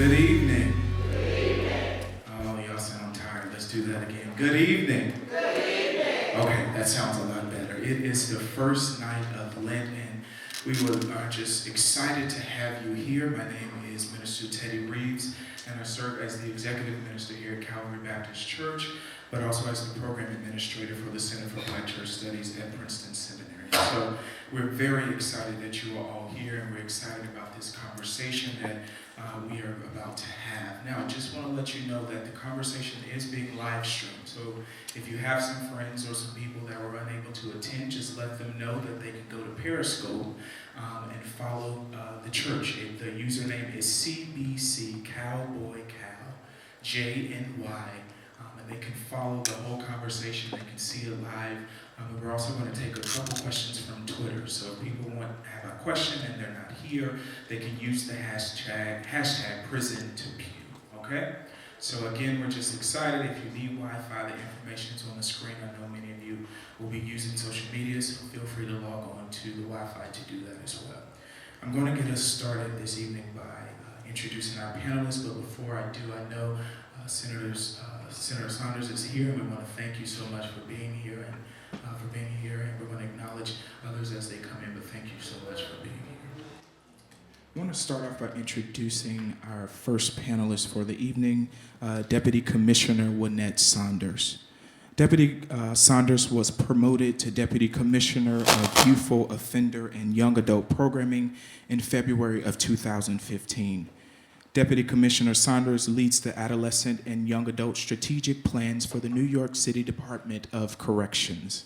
Good evening. Oh, y'all sound tired. Let's do that again. Good evening. Okay, that sounds a lot better. It is the first night of Lent, and we are just excited to have you here. My name is Minister Teddy Reeves, and I serve as the executive minister here at Calvary Baptist Church, but also as the program administrator for the Center for Black Church Studies at Princeton Seminary. So we're very excited that you are all here, and we're excited about this conversation that we are about to have. Now, I just want to let you know that the conversation is being live streamed. So if you have some friends or some people that were unable to attend, just let them know that they can go to Periscope and follow the church. The username is CBC Cowboy Cal JNY, and they can follow the whole conversation. They can see it live. And we're also going to take a couple questions from Twitter. So if people want to have a question and they're not here, they can use the hashtag #PrisonToPew. Okay? So again, we're just excited. If you need Wi-Fi, the information is on the screen. I know many of you will be using social media, so feel free to log on to the Wi-Fi to do that as well. I'm going to get us started this evening by introducing our panelists, but before I do, I know Senator Saunders is here, and we want to thank you so much for being here, and we're going to acknowledge others as they come in, but thank you so much for being here. I want to start off by introducing our first panelist for the evening, Deputy Commissioner Wynette Saunders. Deputy Saunders was promoted to Deputy Commissioner of Youthful Offender and Young Adult Programming in February of 2015. Deputy Commissioner Saunders leads the Adolescent and Young Adult Strategic Plans for the New York City Department of Corrections.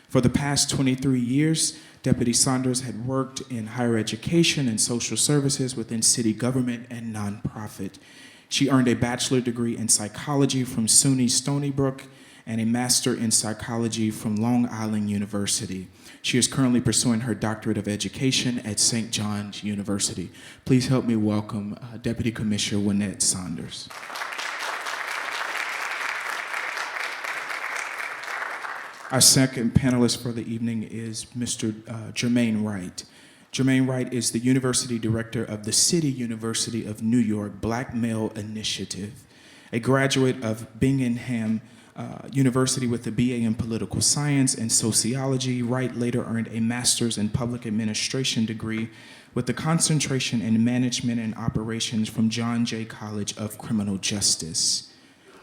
For the past 23 years, Deputy Saunders had worked in higher education and social services within city government and nonprofit. She earned a bachelor degree in psychology from SUNY Stony Brook and a master in psychology from Long Island University. She is currently pursuing her doctorate of education at St. John's University. Please help me welcome Deputy Commissioner Wynette Saunders. Our second panelist for the evening is Mr. Jermaine Wright. Jermaine Wright is the University Director of the City University of New York Black Male Initiative. A graduate of Bingham University with a BA in Political Science and Sociology, Wright later earned a Master's in Public Administration degree with a concentration in Management and Operations from John Jay College of Criminal Justice.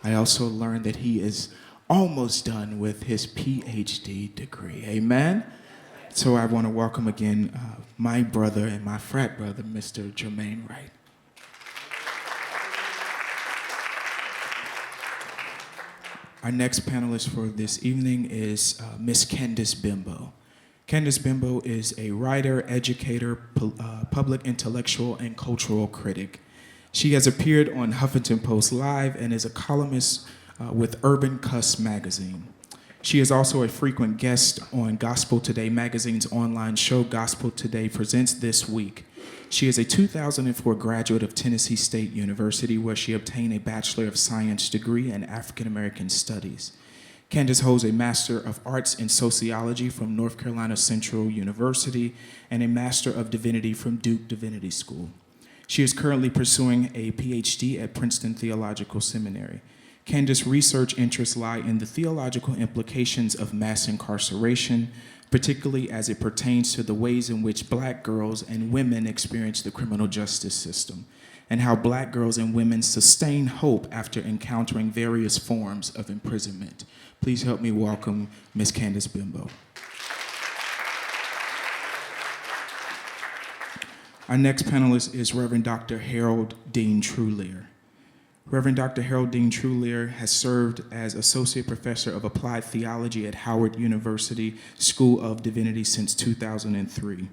I also learned that he is almost done with his PhD degree. Amen? So I want to welcome again my brother and my frat brother, Mr. Jermaine Wright. Our next panelist for this evening is Ms. Candace Bimbo. Candace Bimbo is a writer, educator, public intellectual, and cultural critic. She has appeared on Huffington Post Live and is a columnist with Urban Cuss magazine. She is also a frequent guest on Gospel Today magazine's online show, Gospel Today Presents This Week. She is a 2004 graduate of Tennessee State University, where she obtained a Bachelor of Science degree in African American Studies. Candace holds a Master of Arts in Sociology from North Carolina Central University and a Master of Divinity from Duke Divinity School. She is currently pursuing a PhD at Princeton Theological Seminary. Candace's research interests lie in the theological implications of mass incarceration, particularly as it pertains to the ways in which Black girls and women experience the criminal justice system, and how Black girls and women sustain hope after encountering various forms of imprisonment. Please help me welcome Ms. Candace Bimbo. Our next panelist is Reverend Dr. Harold Dean Trulear. Reverend Dr. Harold Dean Trulear has served as Associate Professor of Applied Theology at Howard University School of Divinity since 2003.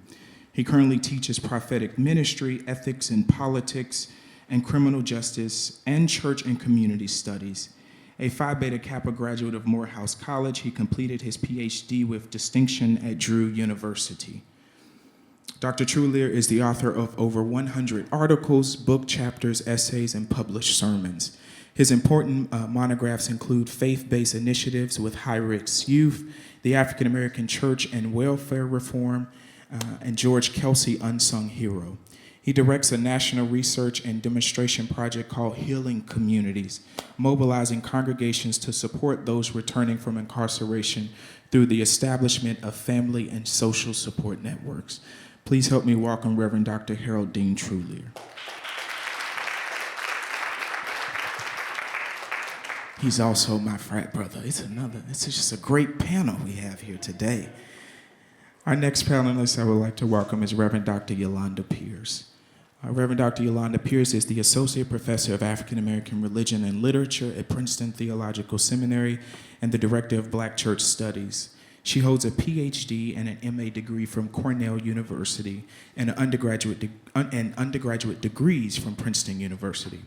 He currently teaches prophetic ministry, ethics and politics, and criminal justice, and church and community studies. A Phi Beta Kappa graduate of Morehouse College, he completed his PhD with distinction at Drew University. Dr. Trulear is the author of over 100 articles, book chapters, essays, and published sermons. His important monographs include Faith-Based Initiatives with High-Risk Youth, the African American Church and Welfare Reform, and George Kelsey, Unsung Hero. He directs a national research and demonstration project called Healing Communities, mobilizing congregations to support those returning from incarceration through the establishment of family and social support networks. Please help me welcome Reverend Dr. Harold Dean Trulier. He's also my frat brother. It's just a great panel we have here today. Our next panelist I would like to welcome is Reverend Dr. Yolanda Pews. Reverend Dr. Yolanda Pews is the Associate Professor of African American Religion and Literature at Princeton Theological Seminary and the Director of Black Church Studies. She holds a PhD and an MA degree from Cornell University and undergraduate degrees from Princeton University.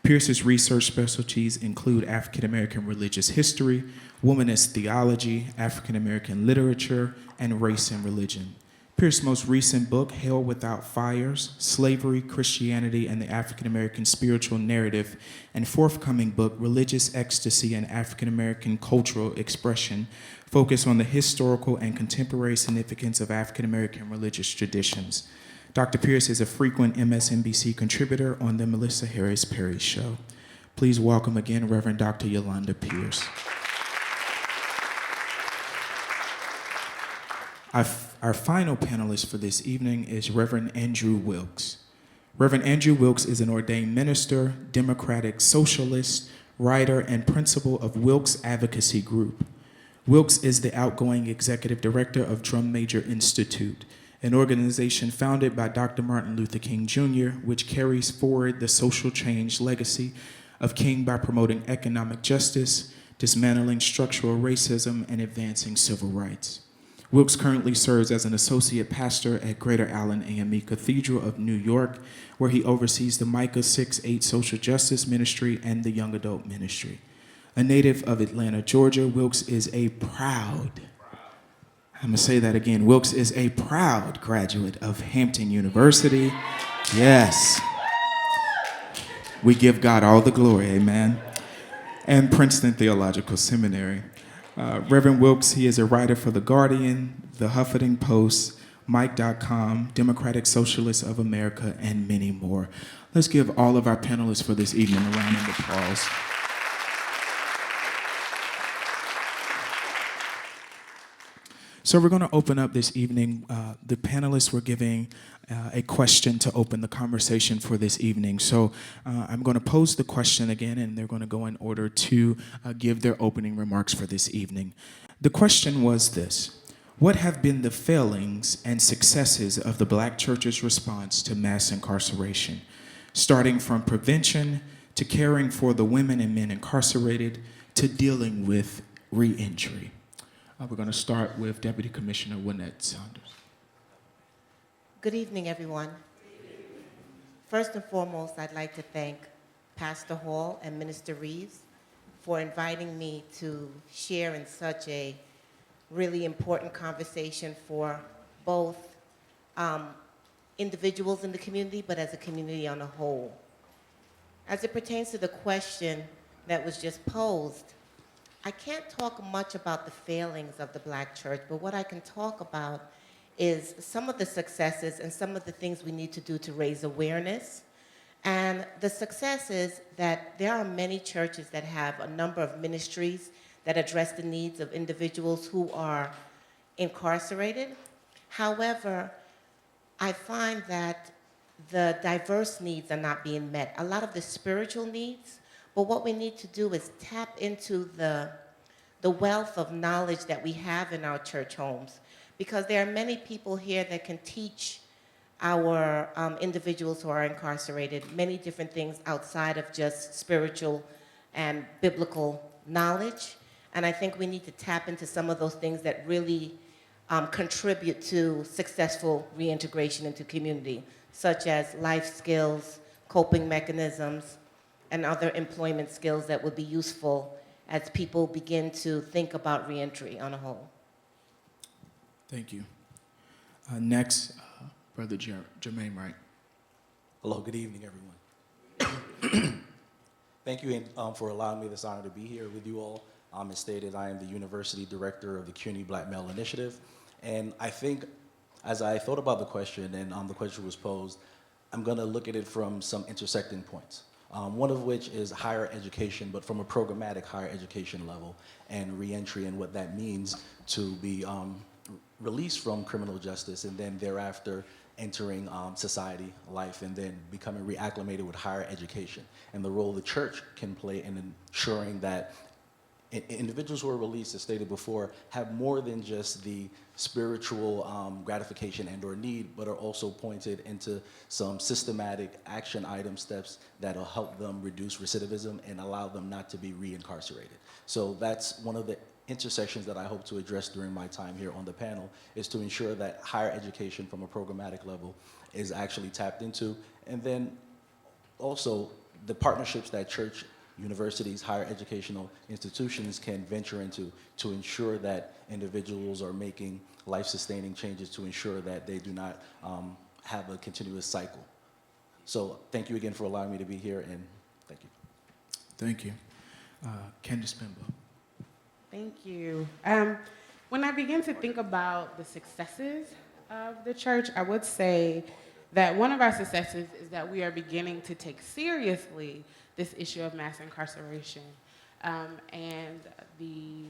Pierce's research specialties include African American religious history, womanist theology, African American literature, and race and religion. Pierce's most recent book, Hell Without Fires, Slavery, Christianity, and the African American Spiritual Narrative, and forthcoming book, Religious Ecstasy and African American Cultural Expression, focus on the historical and contemporary significance of African American religious traditions. Dr. Pews is a frequent MSNBC contributor on the Melissa Harris Perry Show. Please welcome again Reverend Dr. Yolanda Pews. Our final panelist for this evening is Reverend Andrew Wilkes. Reverend Andrew Wilkes is an ordained minister, democratic socialist, writer, and principal of Wilkes Advocacy Group. Wilkes is the outgoing executive director of Drum Major Institute, an organization founded by Dr. Martin Luther King Jr., which carries forward the social change legacy of King by promoting economic justice, dismantling structural racism, and advancing civil rights. Wilkes currently serves as an associate pastor at Greater Allen AME Cathedral of New York, where he oversees the Micah 6-8 social justice ministry and the young adult ministry. A native of Atlanta, Georgia, Wilkes is a proud, I'm gonna say that again, Wilkes is a proud graduate of Hampton University. Yes. We give God all the glory, amen. And Princeton Theological Seminary. Reverend Wilkes, he is a writer for The Guardian, The Huffington Post, Mike.com, Democratic Socialists of America, and many more. Let's give all of our panelists for this evening a round of applause. So we're going to open up this evening. The panelists were giving a question to open the conversation for this evening. So I'm going to pose the question again, and they're going to go in order to give their opening remarks for this evening. The question was this: what have been the failings and successes of the Black church's response to mass incarceration, starting from prevention to caring for the women and men incarcerated to dealing with reentry? We're going to start with Deputy Commissioner Wynette Saunders. Good evening, everyone. First and foremost, I'd like to thank Pastor Hall and Minister Reeves for inviting me to share in such a really important conversation for both individuals in the community, but as a community on a whole. As it pertains to the question that was just posed, I can't talk much about the failings of the Black church, but what I can talk about is some of the successes and some of the things we need to do to raise awareness. And the success is that there are many churches that have a number of ministries that address the needs of individuals who are incarcerated. However, I find that the diverse needs are not being met. A lot of the spiritual needs, but what we need to do is tap into the wealth of knowledge that we have in our church homes, because there are many people here that can teach our individuals who are incarcerated many different things outside of just spiritual and biblical knowledge. And I think we need to tap into some of those things that really contribute to successful reintegration into community, such as life skills, coping mechanisms, and other employment skills that would be useful as people begin to think about reentry on a whole. Thank you. Next, Brother Jermaine Wright. Hello, good evening, everyone. Thank you for allowing me this honor to be here with you all. As stated, I am the University Director of the CUNY Black Male Initiative. And I think, as I thought about the question and the question was posed, I'm going to look at it from some intersecting points. One of which is higher education, but from a programmatic higher education level, and reentry and what that means to be released from criminal justice and then thereafter entering society life and then becoming reacclimated with higher education, and the role the church can play in ensuring that individuals who are released, as stated before, have more than just the spiritual gratification and or need, but are also pointed into some systematic action item steps that'll help them reduce recidivism and allow them not to be reincarcerated. So that's one of the intersections that I hope to address during my time here on the panel, is to ensure that higher education from a programmatic level is actually tapped into, and then also the partnerships that church, universities, higher educational institutions can venture into to ensure that individuals are making life-sustaining changes to ensure that they do not have a continuous cycle. So thank you again for allowing me to be here, and thank you. Thank you. Candace Pimbo. Thank you. When I begin to think about the successes of the church, I would say that one of our successes is that we are beginning to take seriously this issue of mass incarceration and the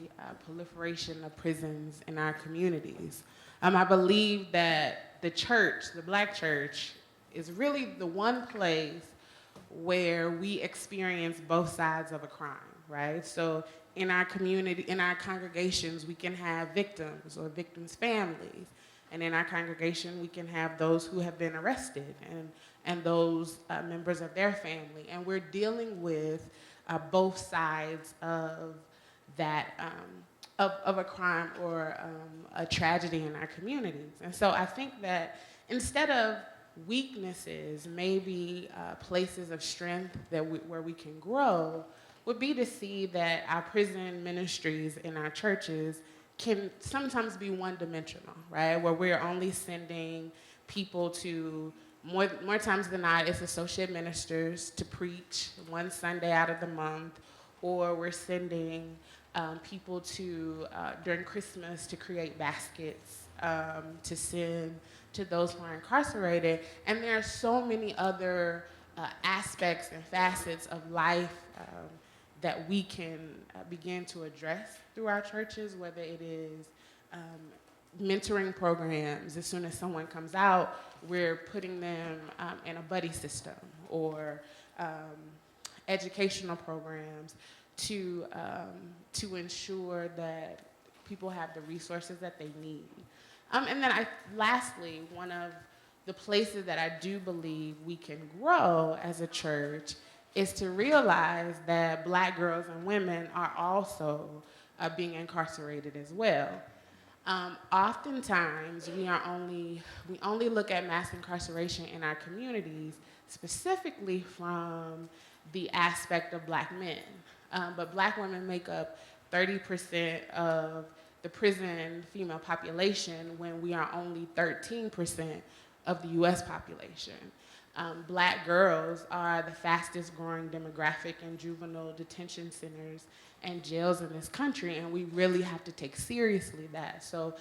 proliferation of prisons in our communities. I believe that the church, the Black church, is really the one place where we experience both sides of a crime, right? So in our community, in our congregations, we can have victims or victims' families. And in our congregation, we can have those who have been arrested and those members of their family. And we're dealing with both sides of that, of a crime or a tragedy in our communities. And so I think that instead of weaknesses, maybe places of strength that where we can grow would be to see that our prison ministries in our churches can sometimes be one-dimensional, right? Where we're only sending people to, more times than not, it's associate ministers to preach one Sunday out of the month, or we're sending people to, during Christmas, to create baskets to send to those who are incarcerated. And there are so many other aspects and facets of life that we can begin to address through our churches, whether it is mentoring programs. As soon as someone comes out, we're putting them in a buddy system, or educational programs to ensure that people have the resources that they need. And then lastly, one of the places that I do believe we can grow as a church is to realize that Black girls and women are also being incarcerated as well. Oftentimes, we only look at mass incarceration in our communities specifically from the aspect of Black men. But Black women make up 30% of the prison female population when we are only 13% of the US population. Black girls are the fastest growing demographic in juvenile detention centers and jails in this country, and we really have to take seriously that. So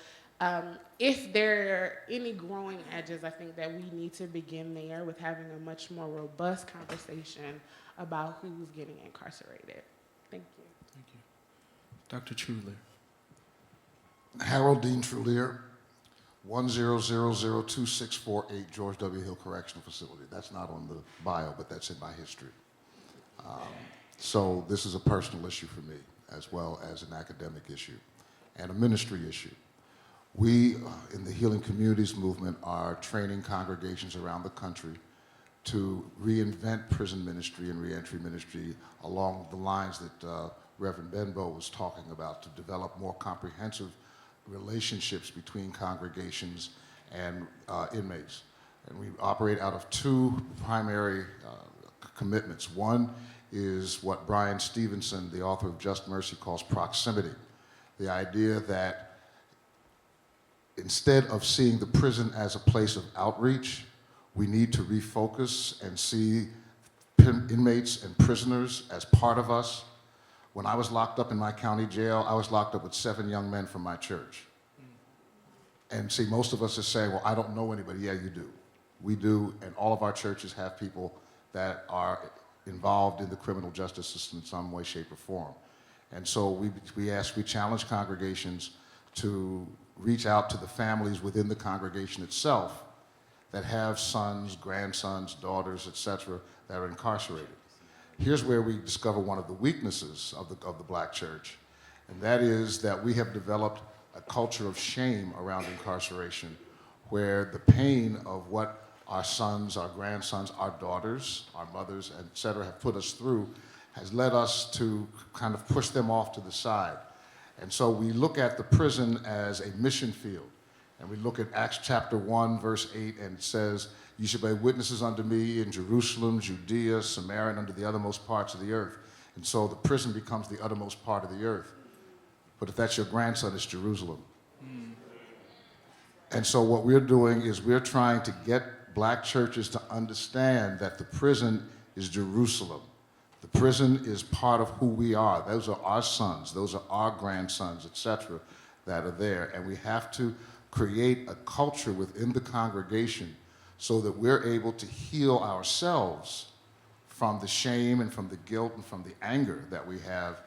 if there are any growing edges, I think that we need to begin there with having a much more robust conversation about who's getting incarcerated. Thank you. Thank you. Dr. Truler. Harold Dean Trulier, 10002-648 George W. Hill Correctional Facility. That's not on the bio, but that's in my history. So this is a personal issue for me, as well as an academic issue and a ministry issue. We, in the Healing Communities movement, are training congregations around the country to reinvent prison ministry and reentry ministry along the lines that Reverend Benbow was talking about, to develop more comprehensive relationships between congregations and inmates. And we operate out of two primary commitments. One is what Brian Stevenson, the author of Just Mercy, calls proximity. The idea that instead of seeing the prison as a place of outreach, we need to refocus and see inmates and prisoners as part of us. When I was locked up in my county jail, I was locked up with 7 young men from my church. And see, most of us are saying, well, I don't know anybody. Yeah, you do. we do, and all of our churches have people that are involved in the criminal justice system in some way, shape, or form. And so we challenge congregations to reach out to the families within the congregation itself that have sons, grandsons, daughters, etc., that are incarcerated. Here's where we discover one of the weaknesses of the black church, and that is that we have developed a culture of shame around incarceration, where the pain of what our sons, our grandsons, our daughters, our mothers, etc., have put us through has led us to kind of push them off to the side. And so we look at the prison as a mission field. And we look at Acts chapter 1, verse 8, and it says, "You shall be witnesses unto me in Jerusalem, Judea, Samaria, and unto the uttermost parts of the earth." And so the prison becomes the uttermost part of the earth. But if that's your grandson, it's Jerusalem. And so what we're doing is we're trying to get black churches to understand that the prison is Jerusalem. The prison is part of who we are. Those are our sons, those are our grandsons, etc., that are there. And we have to create a culture within the congregation so that we're able to heal ourselves from the shame and from the guilt and from the anger that we have,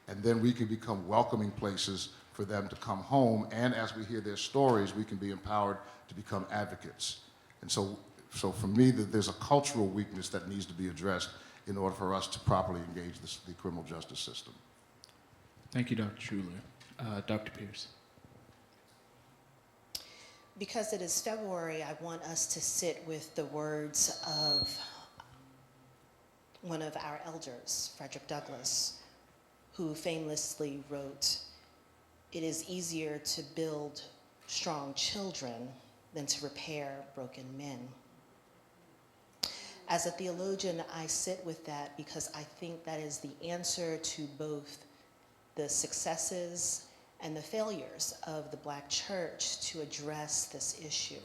and then we can become welcoming places for them to come home, and as we hear their stories, we can be empowered to become advocates. And so for me, there's a cultural weakness that needs to be addressed in order for us to properly engage the criminal justice system. Thank you, Dr. Schuler. Dr. Pierce. Because it is February, I want us to sit with the words of one of our elders, Frederick Douglass, who famously wrote, "It is easier to build strong children than to repair broken men." As a theologian, I sit with that because I think that is the answer to both the successes and the failures of the black church to address this issue.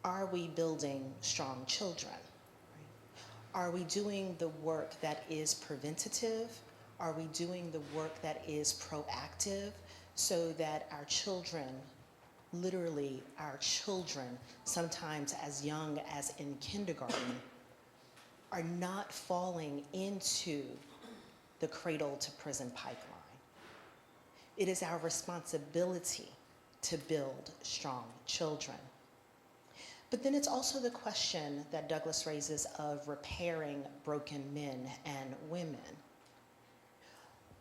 Are we building strong children? Are we doing the work that is preventative? Are we doing the work that is proactive so that our children, literally our children, sometimes as young as in kindergarten, are not falling into the cradle to prison pipeline? It is our responsibility to build strong children. But then it's also the question that Douglass raises of repairing broken men and women.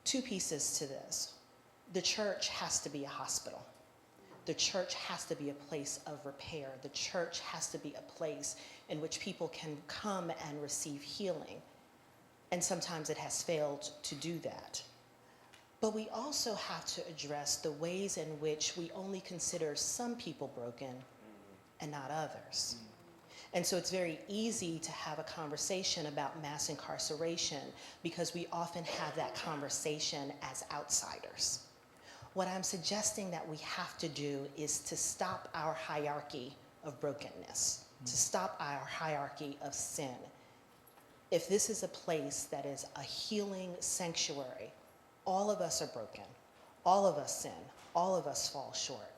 Two pieces to this. The church has to be a hospital. The church has to be a place of repair. The church has to be a place in which people can come and receive healing. And sometimes it has failed to do that. But we also have to address the ways in which we only consider some people broken and not others. And so it's very easy to have a conversation about mass incarceration because we often have that conversation as outsiders. What I'm suggesting that we have to do is to stop our hierarchy of brokenness, to stop our hierarchy of sin. If this is a place that is a healing sanctuary, all of us are broken, all of us sin, all of us fall short.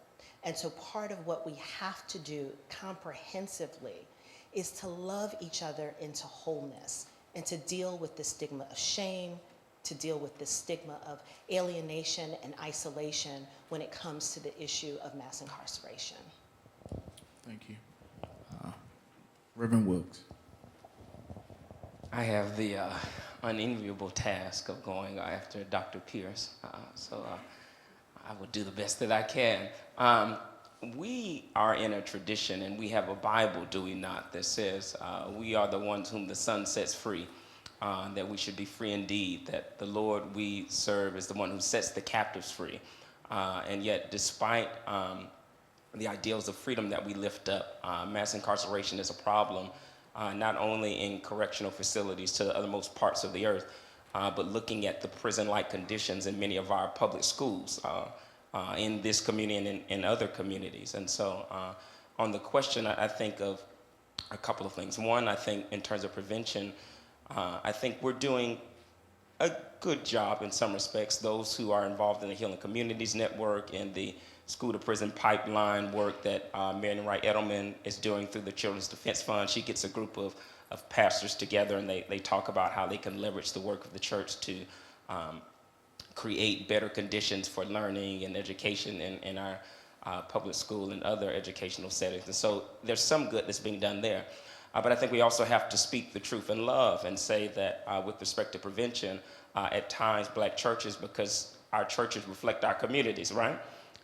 And so part of what we have to do comprehensively is to love each other into wholeness and to deal with the stigma of shame, to deal with the stigma of alienation and isolation when it comes to the issue of mass incarceration. Thank you. Reverend Wilkes. I have the unenviable task of going after Dr. Pierce, so I will do the best that I can. We are in a tradition, and we have a Bible, do we not, that says we are the ones whom the Son sets free, that we should be free indeed, that the Lord we serve is the one who sets the captives free. And yet, despite the ideals of freedom that we lift up, mass incarceration is a problem, not only in correctional facilities to the othermost parts of the earth, but looking at the prison-like conditions in many of our public schools in this community and in other communities. And so on the question, I think of a couple of things. One, I think in terms of prevention, I think we're doing a good job in some respects. Those who are involved in the Healing Communities Network and the school to prison pipeline work that Marion Wright Edelman is doing through the Children's Defense Fund. She gets a group of pastors together, and they talk about how they can leverage the work of the church to create better conditions for learning and education in our public school and other educational settings. And so there's some good that's being done there. But I think we also have to speak the truth in love and say that with respect to prevention, at times black churches, because our churches reflect our communities, right,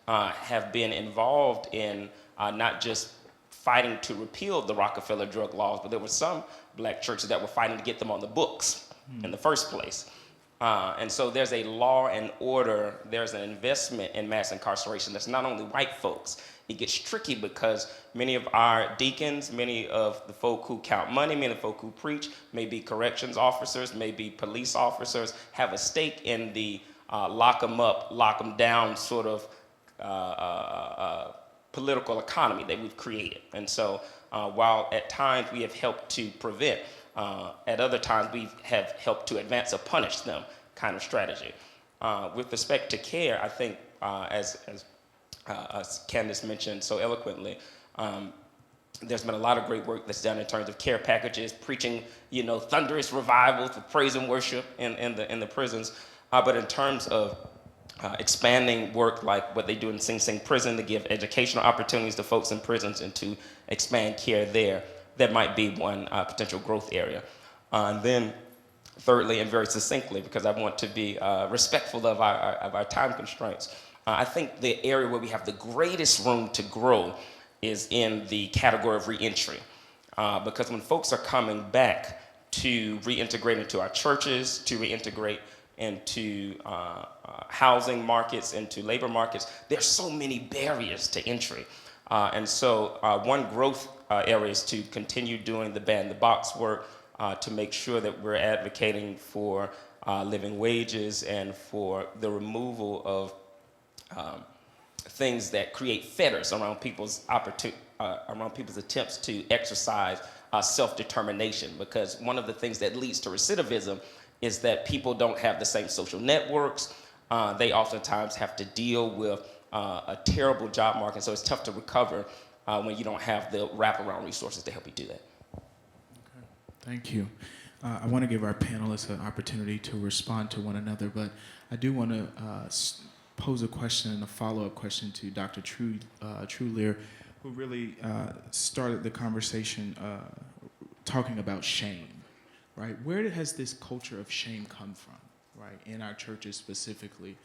have been involved in not just fighting to repeal the Rockefeller drug laws, but there were some black churches that were fighting to get them on the books in the first place. And so there's a law and order, there's an investment in mass incarceration that's not only white folks. It gets tricky because many of our deacons, many of the folk who count money, many of the folk who preach, may be corrections officers, may be police officers, have a stake in the lock them up, lock them down sort of political economy that we've created. And so while at times we have helped to prevent, at other times we have helped to advance or punish them kind of strategy. With respect to care, I think as Candace mentioned so eloquently, there's been a lot of great work that's done in terms of care packages, preaching, thunderous revivals with praise and worship in the prisons. But in terms of expanding work like what they do in Sing Sing prison to give educational opportunities to folks in prisons and to expand care there, that might be one potential growth area. And then thirdly, and very succinctly, because I want to be respectful of our time constraints, I think the area where we have the greatest room to grow is in the category of reentry. Because when folks are coming back to reintegrate into our churches, to reintegrate into housing markets, into labor markets, there's so many barriers to entry. And so one growth area is to continue doing the ban the box work, to make sure that we're advocating for living wages and for the removal of things that create fetters around people's attempts to exercise self-determination. Because one of the things that leads to recidivism is that people don't have the same social networks. They oftentimes have to deal with a terrible job market, so it's tough to recover when you don't have the wraparound resources to help you do that. Okay. Thank you. I want to give our panelists an opportunity to respond to one another, but I do want to pose a question and a follow-up question to Dr. Trulier, who really started the conversation talking about shame, right? Where has this culture of shame come from, right, in our churches specifically?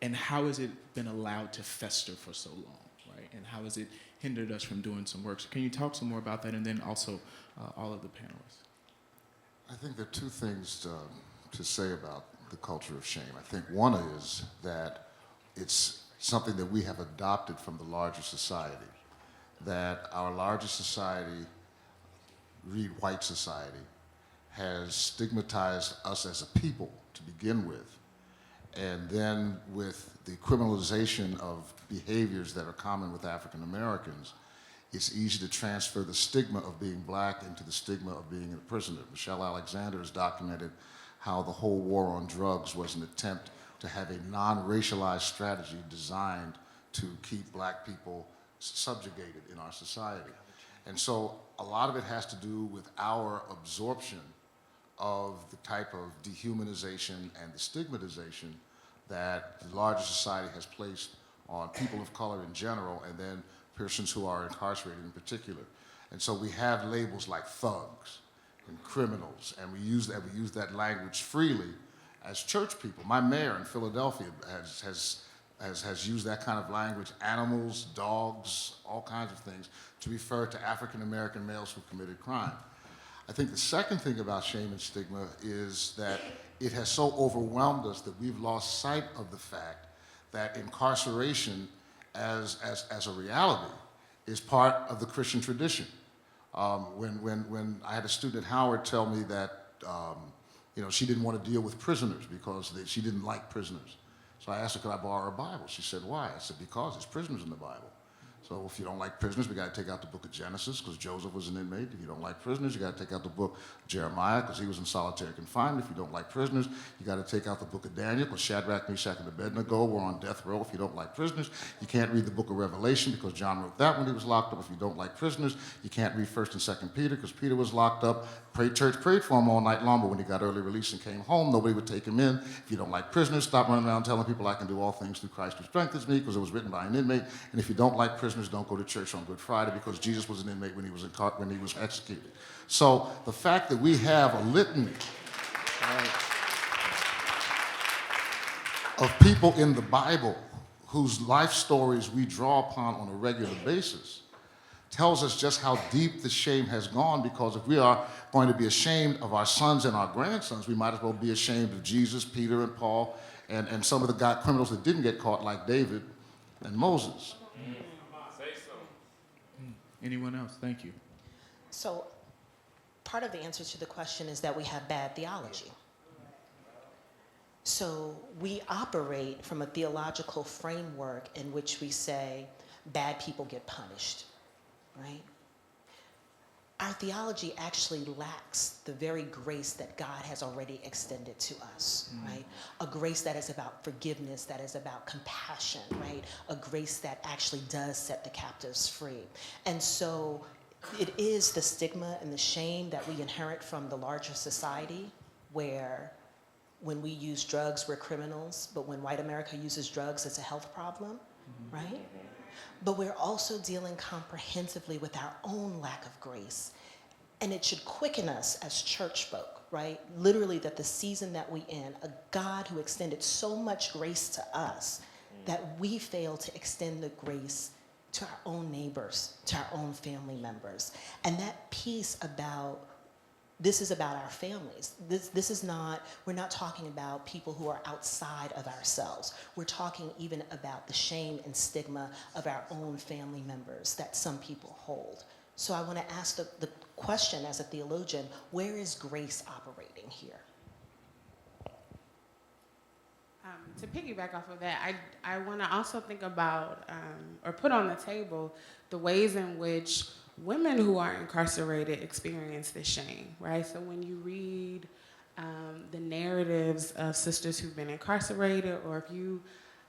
And how has it been allowed to fester for so long, right? And how has it hindered us from doing some work? So can you talk some more about that, and then also all of the panelists? I think there are two things to say about the culture of shame. I think one is that it's something that we have adopted from the larger society, that our larger society, read white society, has stigmatized us as a people to begin with. And then with the criminalization of behaviors that are common with African Americans, it's easy to transfer the stigma of being black into the stigma of being a prisoner. Michelle Alexander has documented how the whole war on drugs was an attempt to have a non-racialized strategy designed to keep black people subjugated in our society. And so a lot of it has to do with our absorption of the type of dehumanization and the stigmatization that the larger society has placed on people of color in general, and then persons who are incarcerated in particular. And so we have labels like thugs and criminals, and we use that language freely as church people. My mayor in Philadelphia has used that kind of language, animals, dogs, all kinds of things, to refer to African American males who committed crime. I think the second thing about shame and stigma is that it has so overwhelmed us that we've lost sight of the fact that incarceration as a reality is part of the Christian tradition. When I had a student at Howard tell me that she didn't want to deal with prisoners because she didn't like prisoners. So I asked her, could I borrow her Bible? She said, why? I said, because there's prisoners in the Bible. So if you don't like prisoners, we got to take out the book of Genesis because Joseph was an inmate. If you don't like prisoners, you got to take out the book of Jeremiah because he was in solitary confinement. If you don't like prisoners, you got to take out the book of Daniel because Shadrach, Meshach, and Abednego were on death row. If you don't like prisoners, you can't read the book of Revelation because John wrote that when he was locked up. If you don't like prisoners, you can't read 1st and 2nd Peter because Peter was locked up. Church prayed for him all night long, but when he got early release and came home, nobody would take him in. If you don't like prisoners, stop running around telling people I can do all things through Christ who strengthens me because it was written by an inmate. And if you don't like prisoners, don't go to church on Good Friday because Jesus was an inmate when he was executed. So the fact that we have a litany of people in the Bible whose life stories we draw upon on a regular basis tells us just how deep the shame has gone, because if we are going to be ashamed of our sons and our grandsons, we might as well be ashamed of Jesus, Peter, and Paul, and some of the criminals that didn't get caught, like David and Moses. Anyone else? Thank you. So part of the answer to the question is that we have bad theology. So we operate from a theological framework in which we say bad people get punished, right? Our theology actually lacks the very grace that God has already extended to us, right? A grace that is about forgiveness, that is about compassion, right? A grace that actually does set the captives free. And so it is the stigma and the shame that we inherit from the larger society, where when we use drugs, we're criminals, but when white America uses drugs, it's a health problem, right? But we're also dealing comprehensively with our own lack of grace. And it should quicken us as church folk, right? Literally, that the season that we in, a God who extended so much grace to us, that we fail to extend the grace to our own neighbors, to our own family members. And that piece about, this is about our families. This is not, we're not talking about people who are outside of ourselves. We're talking even about the shame and stigma of our own family members that some people hold. So I want to ask the question as a theologian, where is grace operating here? To piggyback off of that, I want to also think about or put on the table the ways in which women who are incarcerated experience this shame, right? So when you read the narratives of sisters who've been incarcerated, or if you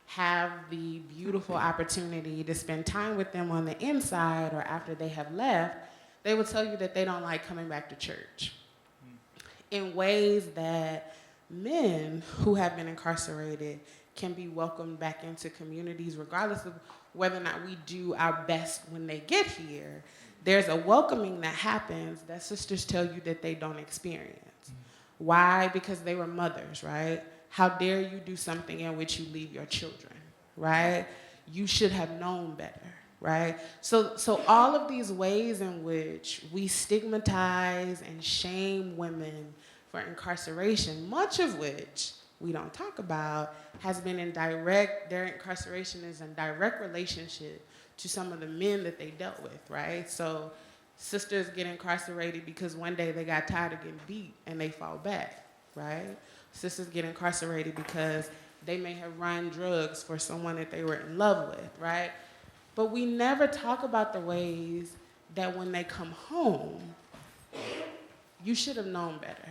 have the beautiful opportunity to spend time with them on the inside or after they have left, they will tell you that they don't like coming back to church in ways that men who have been incarcerated can be welcomed back into communities regardless of whether or not we do our best when they get here. There's a welcoming that happens that sisters tell you that they don't experience. Why? Because they were mothers, right? How dare you do something in which you leave your children, right? You should have known better, right? So all of these ways in which we stigmatize and shame women for incarceration, much of which we don't talk about, has been their incarceration is in direct relationship to some of the men that they dealt with, right? So sisters get incarcerated because one day they got tired of getting beat and they fall back, right? Sisters get incarcerated because they may have run drugs for someone that they were in love with, right? But we never talk about the ways that when they come home, you should have known better.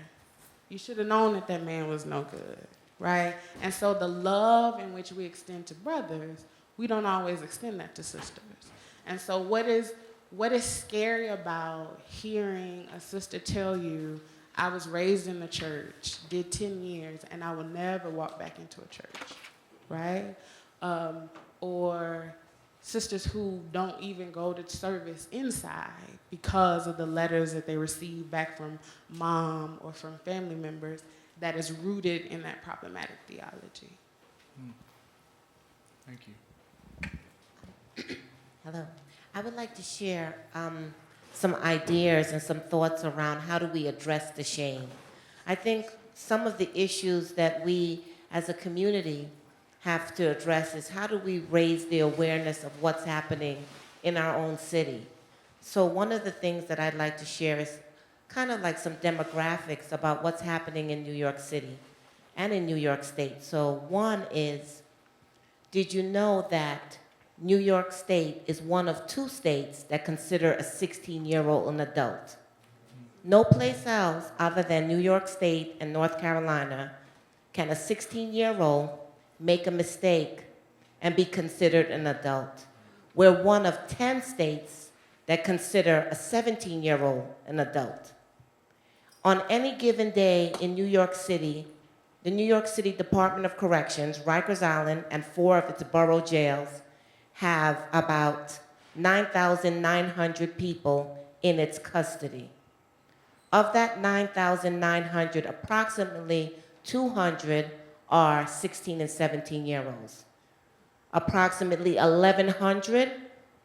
You should have known that that man was no good, right? And so the love in which we extend to brothers, we don't always extend that to sisters. And so what is scary about hearing a sister tell you, I was raised in the church, did 10 years, and I will never walk back into a church, right? Or sisters who don't even go to service inside because of the letters that they receive back from mom or from family members that is rooted in that problematic theology. Thank you. Hello. I would like to share some ideas and some thoughts around how do we address the shame. I think some of the issues that we as a community have to address is how do we raise the awareness of what's happening in our own city. So one of the things that I'd like to share is kind of like some demographics about what's happening in New York City and in New York State. So one is, did you know that New York State is one of 2 states that consider a 16-year-old an adult. No place else other than New York State and North Carolina can a 16-year-old make a mistake and be considered an adult. We're one of 10 states that consider a 17-year-old an adult. On any given day in New York City, the New York City Department of Corrections, Rikers Island, and 4 of its borough jails have about 9,900 people in its custody. Of that 9,900, approximately 200 are 16 and 17-year-olds. Approximately 1,100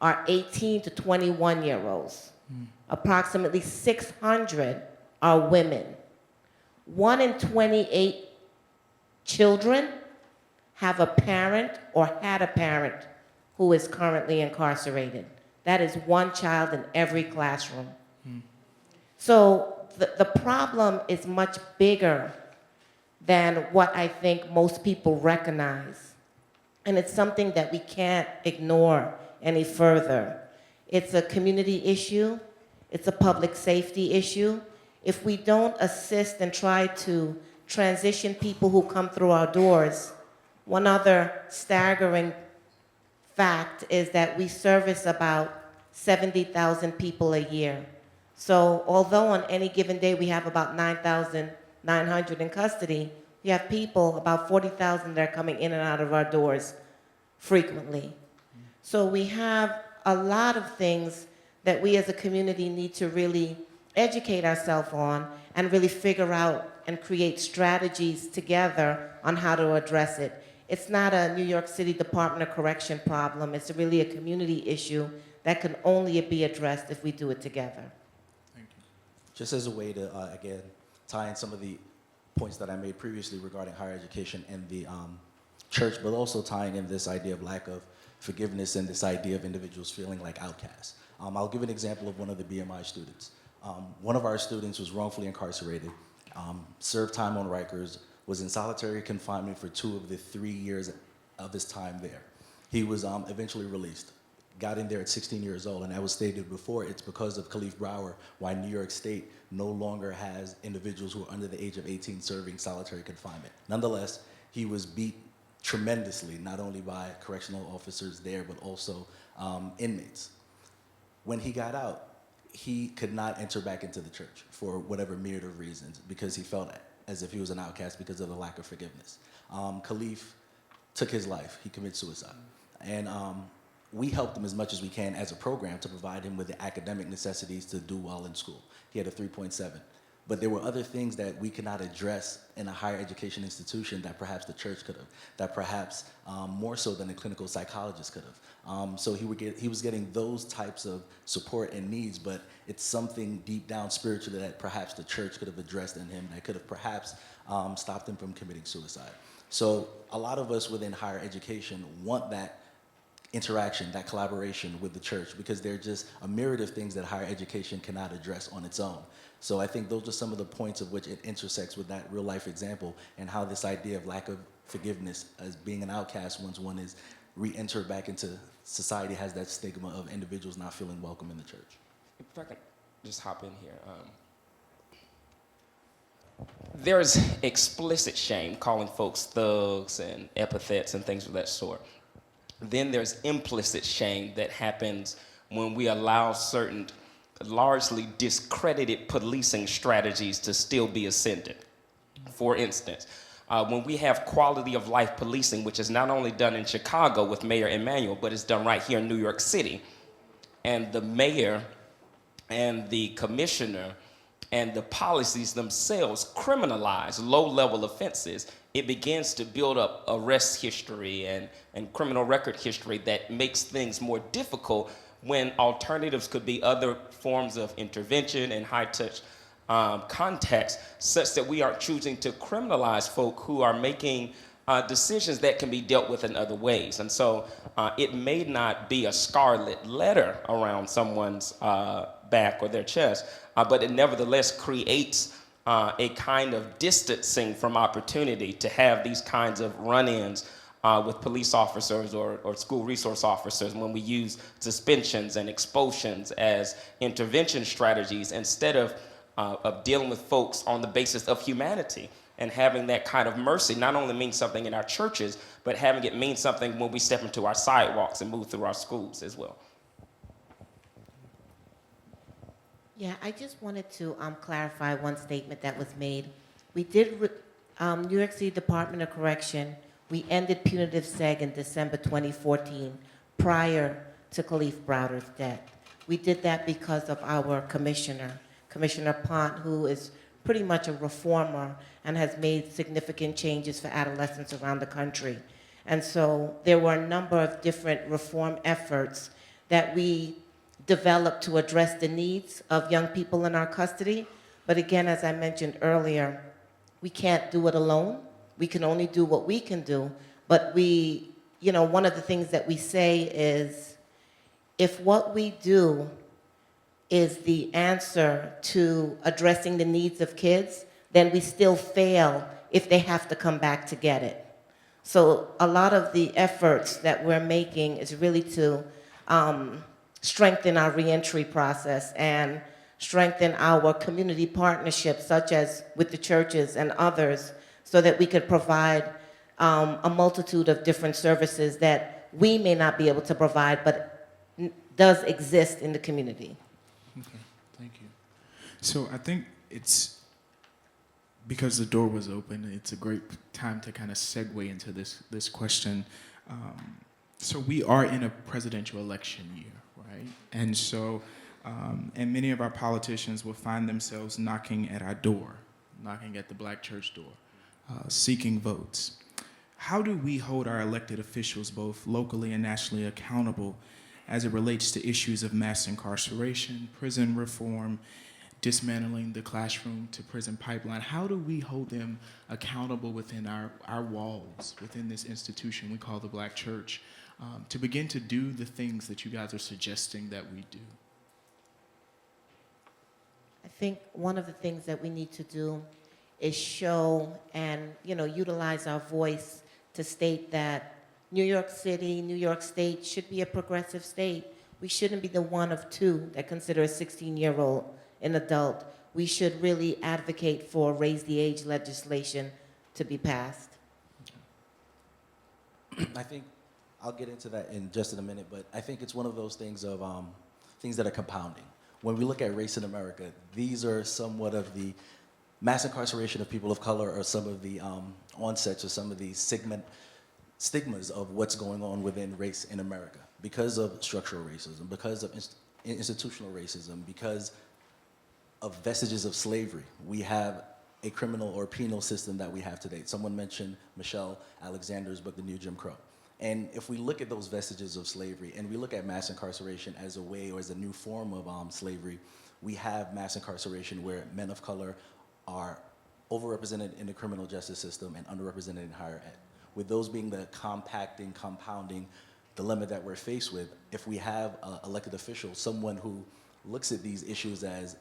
are 18 to 21-year-olds. Approximately 600 are women. 1 in 28 children have a parent or had a parent who is currently incarcerated. That is 1 child in every classroom. So the problem is much bigger than what I think most people recognize. And it's something that we can't ignore any further. It's a community issue. It's a public safety issue. If we don't assist and try to transition people who come through our doors, one other staggering fact is that we service about 70,000 people a year. So although on any given day we have about 9,900 in custody, we have people, about 40,000 that are coming in and out of our doors frequently. So we have a lot of things that we as a community need to really educate ourselves on and really figure out and create strategies together on how to address it. It's not a New York City Department of Correction problem. It's really a community issue that can only be addressed if we do it together. Just as a way to, again, tie in some of the points that I made previously regarding higher education and the church, but also tying in this idea of lack of forgiveness and this idea of individuals feeling like outcasts. I'll give an example of one of the BMI students. One of our students was wrongfully incarcerated, served time on Rikers, was in solitary confinement for 2 of the 3 years of his time there. He was eventually released, got in there at 16 years old, and as was stated before, it's because of Khalif Broward why New York State no longer has individuals who are under the age of 18 serving solitary confinement. Nonetheless, he was beat tremendously, not only by correctional officers there, but also inmates. When he got out, he could not enter back into the church for whatever myriad of reasons, because he felt as if he was an outcast because of the lack of forgiveness. Khalif took his life. He committed suicide. And we helped him as much as we can as a program to provide him with the academic necessities to do well in school. He had a 3.7. But there were other things that we could not address in a higher education institution that perhaps the church could have, that perhaps more so than a clinical psychologist could have. So he was getting those types of support and needs, but it's something deep down spiritually that perhaps the church could have addressed in him that could have perhaps stopped him from committing suicide. So a lot of us within higher education want that interaction, that collaboration with the church, because they're just a myriad of things that higher education cannot address on its own. So I think those are some of the points of which it intersects with that real life example and how this idea of lack of forgiveness as being an outcast once one is re-entered back into society has that stigma of individuals not feeling welcome in the church. If I can just hop in here. There's explicit shame, calling folks thugs and epithets and things of that sort. Then there's implicit shame that happens when we allow certain largely discredited policing strategies to still be ascendant. For instance, when we have quality of life policing, which is not only done in Chicago with Mayor Emanuel, but it's done right here in New York City, and the mayor and the commissioner and the policies themselves criminalize low-level offenses, it begins to build up arrest history and criminal record history that makes things more difficult when alternatives could be other forms of intervention and high-touch context, such that we aren't choosing to criminalize folk who are making decisions that can be dealt with in other ways. And so it may not be a scarlet letter around someone's back or their chest, but it nevertheless creates a kind of distancing from opportunity to have these kinds of run-ins with police officers or school resource officers when we use suspensions and expulsions as intervention strategies instead of dealing with folks on the basis of humanity. And having that kind of mercy not only means something in our churches, but having it mean something when we step into our sidewalks and move through our schools as well. Yeah, I just wanted to clarify one statement that was made. We did, New York City Department of Correction, we ended punitive seg in December 2014, prior to Khalif Browder's death. We did that because of our commissioner, Commissioner Pont, who is pretty much a reformer and has made significant changes for adolescents around the country. And so there were a number of different reform efforts that we developed to address the needs of young people in our custody. But again, as I mentioned earlier, we can't do it alone. We can only do what we can do. But we, one of the things that we say is, if what we do is the answer to addressing the needs of kids, then we still fail if they have to come back to get it. So a lot of the efforts that we're making is really to strengthen our reentry process and strengthen our community partnerships, such as with the churches and others, so that we could provide a multitude of different services that we may not be able to provide, but does exist in the community. Okay, thank you. So I think it's, because the door was open, it's a great time to kind of segue into this question. So we are in a presidential election year, right? And so, and many of our politicians will find themselves knocking at our door, knocking at the Black church door, seeking votes. How do we hold our elected officials, both locally and nationally, accountable as it relates to issues of mass incarceration, prison reform, dismantling the classroom to prison pipeline? How do we hold them accountable within our walls, within this institution we call the Black church, to begin to do the things that you guys are suggesting that we do? I think one of the things that we need to do is show and utilize our voice to state that New York City, New York State should be a progressive state. We shouldn't be the one of two that consider a 16-year-old an adult. We should really advocate for raise the age legislation to be passed. I think I'll get into that in just a minute, but I think it's one of those things of things that are compounding. When we look at race in America, these are somewhat of the mass incarceration of people of color, or some of the onsets, or some of the stigmas of what's going on within race in America because of structural racism, because of institutional racism, because of vestiges of slavery. We have a criminal or penal system that we have today. Someone mentioned Michelle Alexander's book, The New Jim Crow. And if we look at those vestiges of slavery and we look at mass incarceration as a way or as a new form of slavery, we have mass incarceration where men of color are overrepresented in the criminal justice system and underrepresented in higher ed. With those being the compounding dilemma that we're faced with, if we have elected officials, someone who looks at these issues as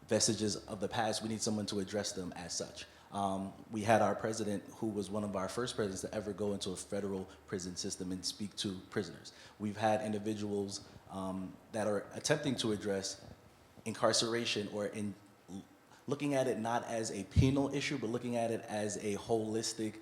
vestiges of the past, we need someone to address them as such. We had our president, who was one of our first presidents to ever go into a federal prison system and speak to prisoners. We've had individuals that are attempting to address incarceration, or in looking at it not as a penal issue, but looking at it as a holistic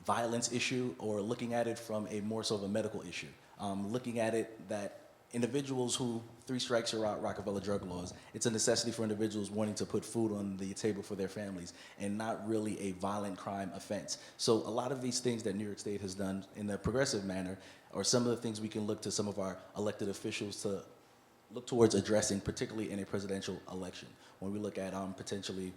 violence issue, or looking at it from a more so of a medical issue. Looking at it that individuals who 3 strikes are out, Rockefeller drug laws, it's a necessity for individuals wanting to put food on the table for their families and not really a violent crime offense. So a lot of these things that New York State has done in a progressive manner are some of the things we can look to some of our elected officials to look towards addressing, particularly in a presidential election. When we look at potentially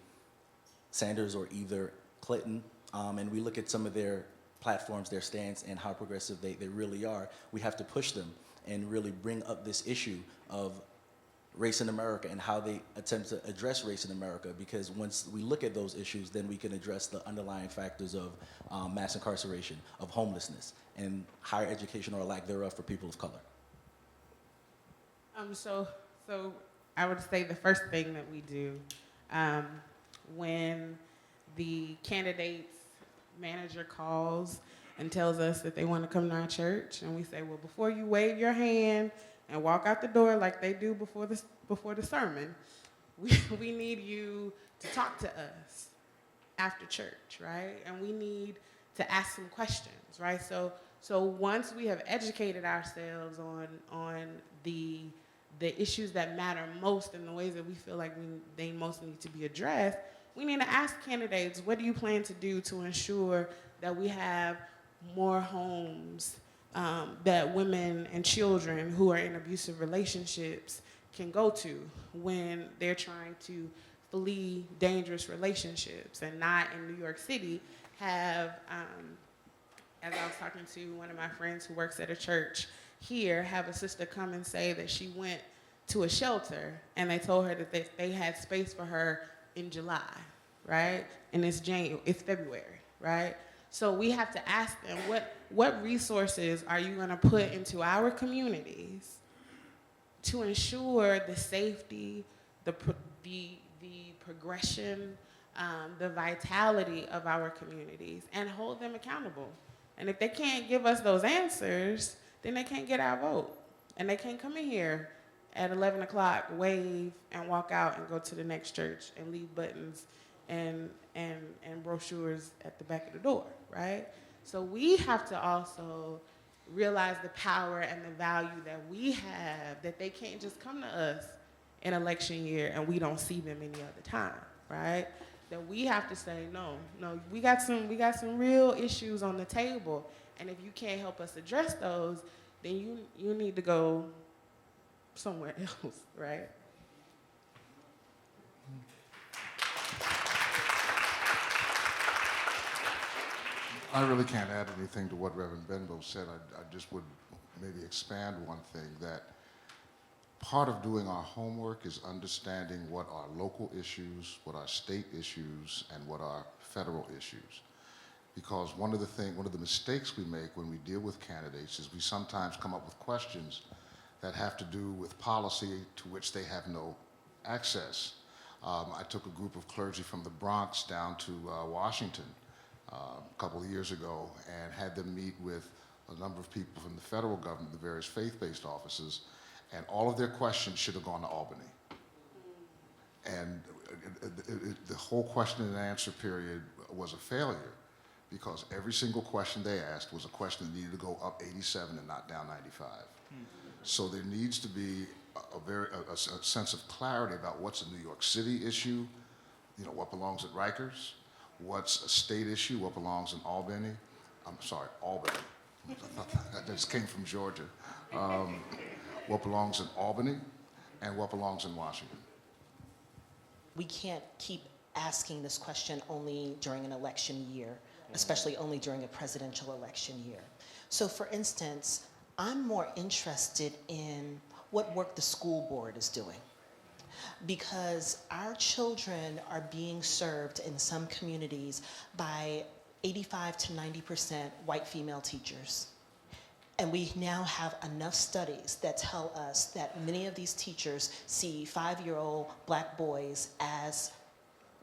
Sanders or either Clinton, and we look at some of their platforms, their stance, and how progressive they really are, we have to push them and really bring up this issue of race in America and how they attempt to address race in America, because once we look at those issues, then we can address the underlying factors of mass incarceration, of homelessness, and higher education or lack thereof for people of color. So I would say the first thing that we do when the candidates manager calls and tells us that they want to come to our church, and we say, well, before you wave your hand and walk out the door like they do before the sermon, we need you to talk to us after church, right? And we need to ask some questions, right? So once we have educated ourselves on the issues that matter most and the ways that we feel like they most need to be addressed, we need to ask candidates, what do you plan to do to ensure that we have more homes that women and children who are in abusive relationships can go to when they're trying to flee dangerous relationships, and not in New York City have, as I was talking to one of my friends who works at a church here, have a sister come and say that she went to a shelter and they told her that they had space for her in July, right? And it's February, right? So we have to ask them, what resources are you gonna put into our communities to ensure the safety, the progression, the vitality of our communities, and hold them accountable. And if they can't give us those answers, then they can't get our vote. And they can't come in here at 11 o'clock, wave, and walk out and go to the next church and leave buttons and brochures at the back of the door, right? So we have to also realize the power and the value that we have, that they can't just come to us in election year and we don't see them any other time, right? That we have to say, no, we got some real issues on the table, and if you can't help us address those, then you need to go somewhere else, right? I really can't add anything to what Reverend Benbow said. I just would maybe expand one thing, that part of doing our homework is understanding what are local issues, what are state issues, and what are federal issues. Because one of the mistakes we make when we deal with candidates is we sometimes come up with questions that have to do with policy to which they have no access. I took a group of clergy from the Bronx down to Washington a couple of years ago and had them meet with a number of people from the federal government, the various faith-based offices, and all of their questions should have gone to Albany. And the whole question and answer period was a failure, because every single question they asked was a question that needed to go up 87 and not down 95. So there needs to be a sense of clarity about what's a New York City issue, what belongs at Rikers, what's a state issue, what belongs in Albany. I'm sorry, Albany. That just came from Georgia. What belongs in Albany and what belongs in Washington. We can't keep asking this question only during an election year, especially only during a presidential election year. So for instance, I'm more interested in what work the school board is doing, because our children are being served in some communities by 85 to 90% white female teachers. And we now have enough studies that tell us that many of these teachers see 5-year-old black boys as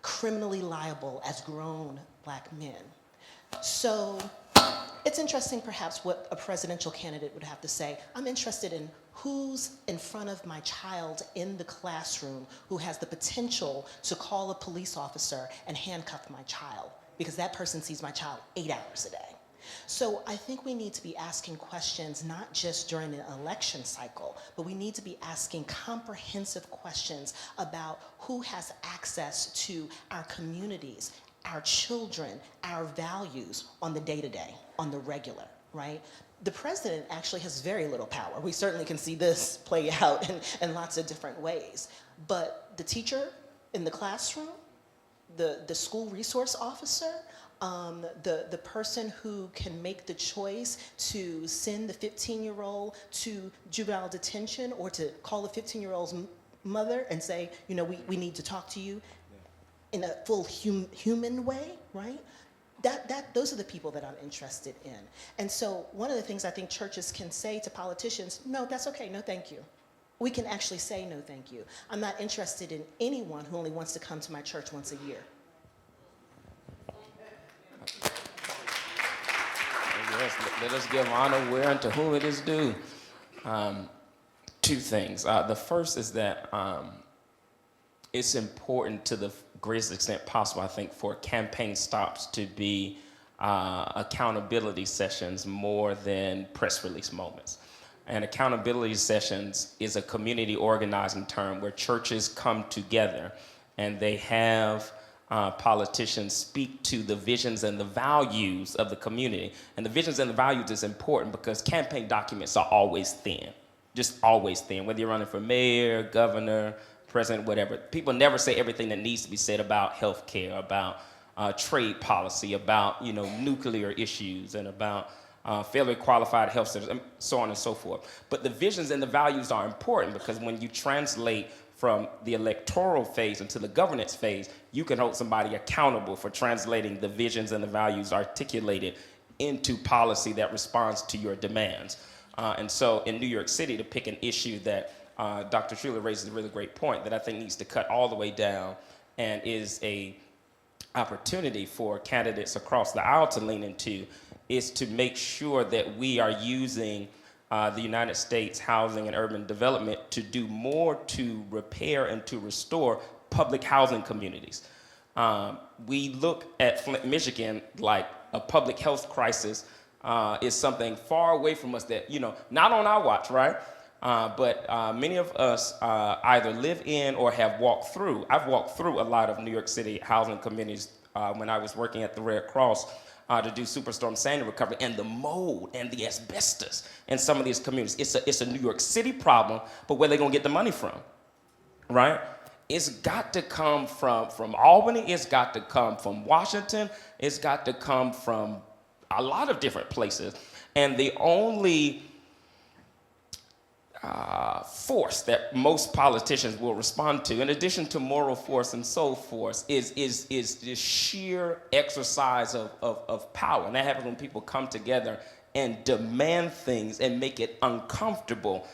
criminally liable as grown black men. So it's interesting perhaps what a presidential candidate would have to say. I'm interested in who's in front of my child in the classroom who has the potential to call a police officer and handcuff my child, because that person sees my child 8 hours a day. So I think we need to be asking questions not just during an election cycle, but we need to be asking comprehensive questions about who has access to our communities, our children, our values on the day-to-day, on the regular, right? The president actually has very little power. We certainly can see this play out in lots of different ways. But the teacher in the classroom, the school resource officer, the person who can make the choice to send the 15-year-old to juvenile detention, or to call the 15-year-old's mother and say, we need to talk to you in a full human way, right? Those are the people that I'm interested in. And so one of the things I think churches can say to politicians, no, that's okay, no thank you. We can actually say no thank you. I'm not interested in anyone who only wants to come to my church once a year. Let us give honor where and to whom it is due. Two things. The first is that it's important to the greatest extent possible, I think, for campaign stops to be accountability sessions more than press release moments. And accountability sessions is a community organizing term where churches come together and they have politicians speak to the visions and the values of the community. And the visions and the values is important because campaign documents are always thin, just always thin, whether you're running for mayor, governor, president, whatever. People never say everything that needs to be said about health care, about trade policy, about nuclear issues, and about fairly qualified health centers, and so on and so forth. But the visions and the values are important because when you translate from the electoral phase into the governance phase, you can hold somebody accountable for translating the visions and the values articulated into policy that responds to your demands. And so in New York City, to pick an issue that Dr. Schuler raises a really great point that I think needs to cut all the way down and is a opportunity for candidates across the aisle to lean into, is to make sure that we are using the United States Housing and Urban Development to do more to repair and to restore public housing communities. We look at Flint, Michigan like a public health crisis is something far away from us that, not on our watch, right? But many of us either live in or have walked through. I've walked through a lot of New York City housing communities when I was working at the Red Cross to do Superstorm Sandy recovery, and the mold and the asbestos in some of these communities. It's a New York City problem, but where are they gonna get the money from, right? It's got to come from Albany, it's got to come from Washington, it's got to come from a lot of different places. And the only force that most politicians will respond to, in addition to moral force and soul force, is this sheer exercise of power. And that happens when people come together and demand things and make it uncomfortable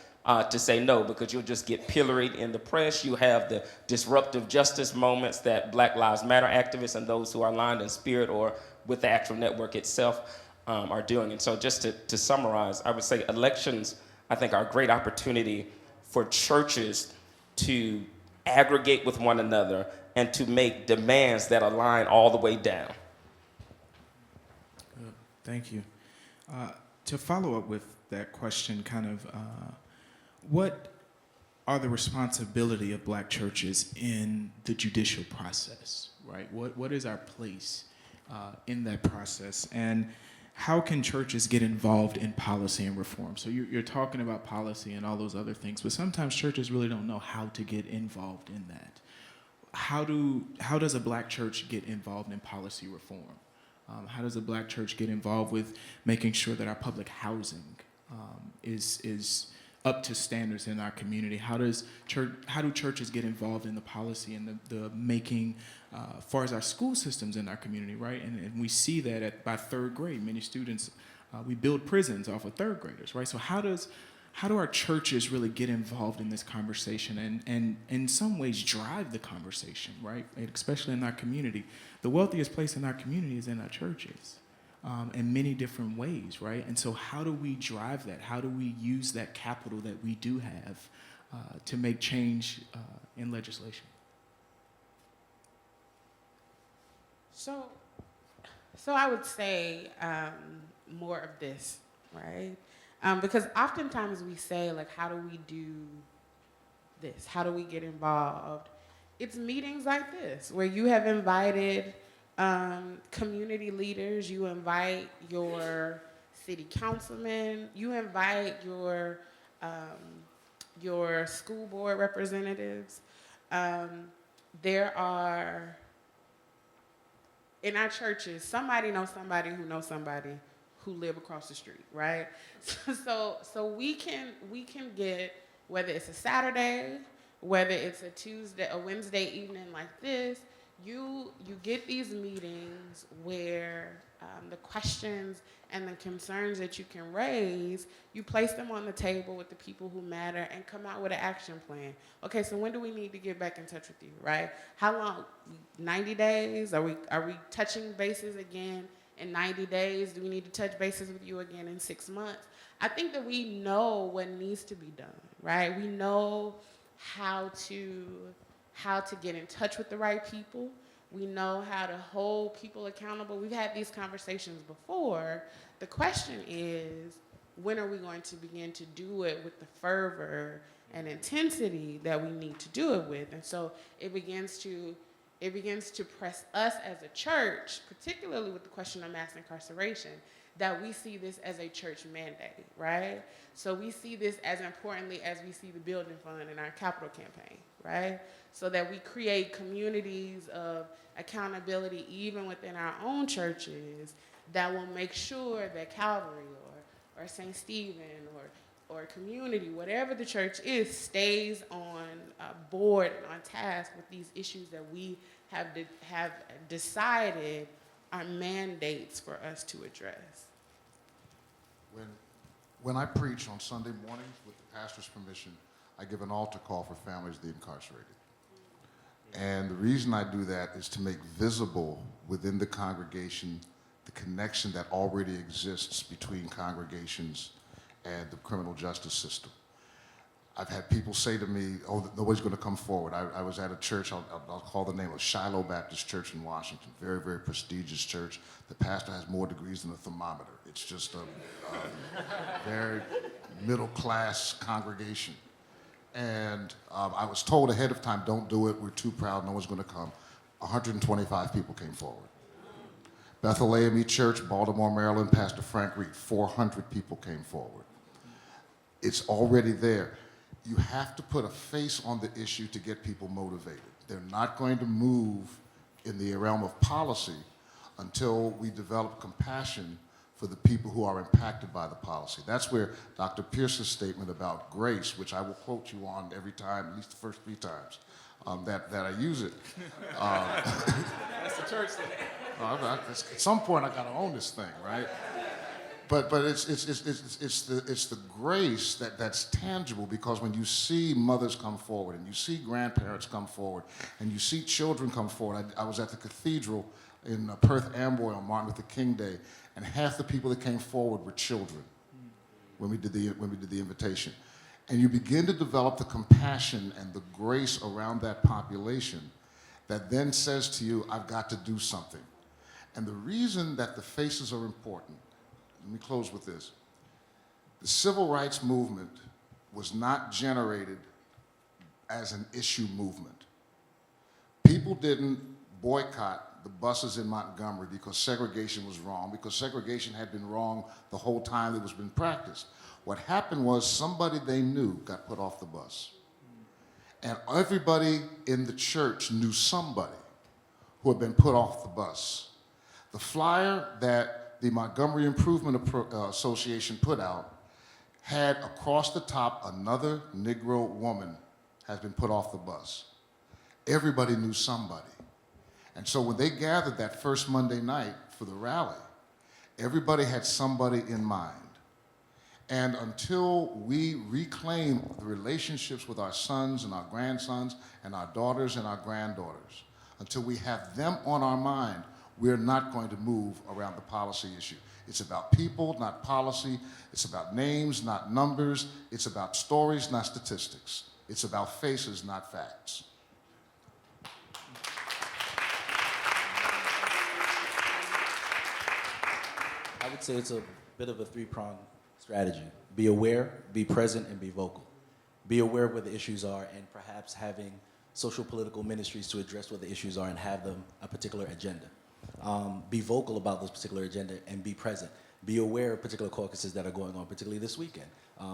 to say no, because you'll just get pilloried in the press. You have the disruptive justice moments that Black Lives Matter activists and those who are aligned in spirit or with the actual network itself are doing. And so just to summarize, I would say elections, I think, are a great opportunity for churches to aggregate with one another and to make demands that align all the way down. Thank you. To follow up with that question, what are the responsibility of Black churches in the judicial process, right? What is our place in that process? And how can churches get involved in policy and reform? So you're talking about policy and all those other things, but sometimes churches really don't know how to get involved in that. How does a Black church get involved in policy reform? How does a Black church get involved with making sure that our public housing is up to standards in our community? How do churches get involved in the policy and the making, as far as our school systems in our community, right? And we see that by third grade, many students, we build prisons off of third graders, right? So how do our churches really get involved in this conversation and in some ways drive the conversation, right? And especially in our community. The wealthiest place in our community is in our churches. In many different ways, right? And so how do we drive that? How do we use that capital that we do have to make change in legislation? So I would say more of this, right? Because oftentimes we say, like, how do we do this? How do we get involved? It's meetings like this where you have invited community leaders, you invite your city councilman, you invite your school board representatives. There are, in our churches, somebody knows somebody who live across the street, right? So we can get, whether it's a Saturday, whether it's a Tuesday, a Wednesday evening like this, you get these meetings where the questions and the concerns that you can raise, you place them on the table with the people who matter and come out with an action plan. Okay, so when do we need to get back in touch with you, right? How long? 90 days? Are we touching bases again in 90 days? Do we need to touch bases with you again in 6 months? I think that we know what needs to be done, right? We know how to get in touch with the right people. We know how to hold people accountable. We've had these conversations before. The question is, when are we going to begin to do it with the fervor and intensity that we need to do it with? And so it begins to press us as a church, particularly with the question of mass incarceration, that we see this as a church mandate, right? So we see this as importantly as we see the building fund in our capital campaign, right? So that we create communities of accountability even within our own churches that will make sure that Calvary or St. Stephen or community, whatever the church is, stays on board and on task with these issues that we have decided are mandates for us to address. When I preach on Sunday mornings, with the pastor's permission, I give an altar call for families of the incarcerated. And the reason I do that is to make visible within the congregation the connection that already exists between congregations and the criminal justice system. I've had people say to me, oh, nobody's going to come forward. I was at a church, I'll call the name of Shiloh Baptist Church in Washington, very, very prestigious church. The pastor has more degrees than a thermometer. It's just a very middle-class congregation. And I was told ahead of time, don't do it, we're too proud, no one's going to come. 125 people came forward. Bethel AME Church, Baltimore, Maryland, Pastor Frank Reed, 400 people came forward. It's already there. You have to put a face on the issue to get people motivated. They're not going to move in the realm of policy until we develop compassion for the people who are impacted by the policy. That's where Dr. Pierce's statement about grace, which I will quote you on every time, at least the first 3 times, that I use it. That's the church thing. At some point, I got to own this thing, right? But it's the grace that's tangible, because when you see mothers come forward and you see grandparents come forward and you see children come forward. I was at the cathedral in Perth Amboy on Martin Luther King Day, and half the people that came forward were children when we did the invitation. And you begin to develop the compassion and the grace around that population that then says to you, I've got to do something. And the reason that the faces are important, let me close with this. The civil rights movement was not generated as an issue movement. People didn't boycott the buses in Montgomery because segregation was wrong, because segregation had been wrong the whole time it was been practiced. What happened was somebody they knew got put off the bus. And everybody in the church knew somebody who had been put off the bus. The flyer that the Montgomery Improvement Association put out had across the top, another Negro woman has been put off the bus. Everybody knew somebody. And so when they gathered that first Monday night for the rally, everybody had somebody in mind. And until we reclaim the relationships with our sons and our grandsons and our daughters and our granddaughters, until we have them on our mind, we're not going to move around the policy issue. It's about people, not policy. It's about names, not numbers. It's about stories, not statistics. It's about faces, not facts. I would say it's a bit of a 3-pronged strategy. Be aware, be present, and be vocal. Be aware of where the issues are, and perhaps having social political ministries to address what the issues are and have them a particular agenda. Be vocal about this particular agenda and be present. Be aware of particular caucuses that are going on, particularly this weekend,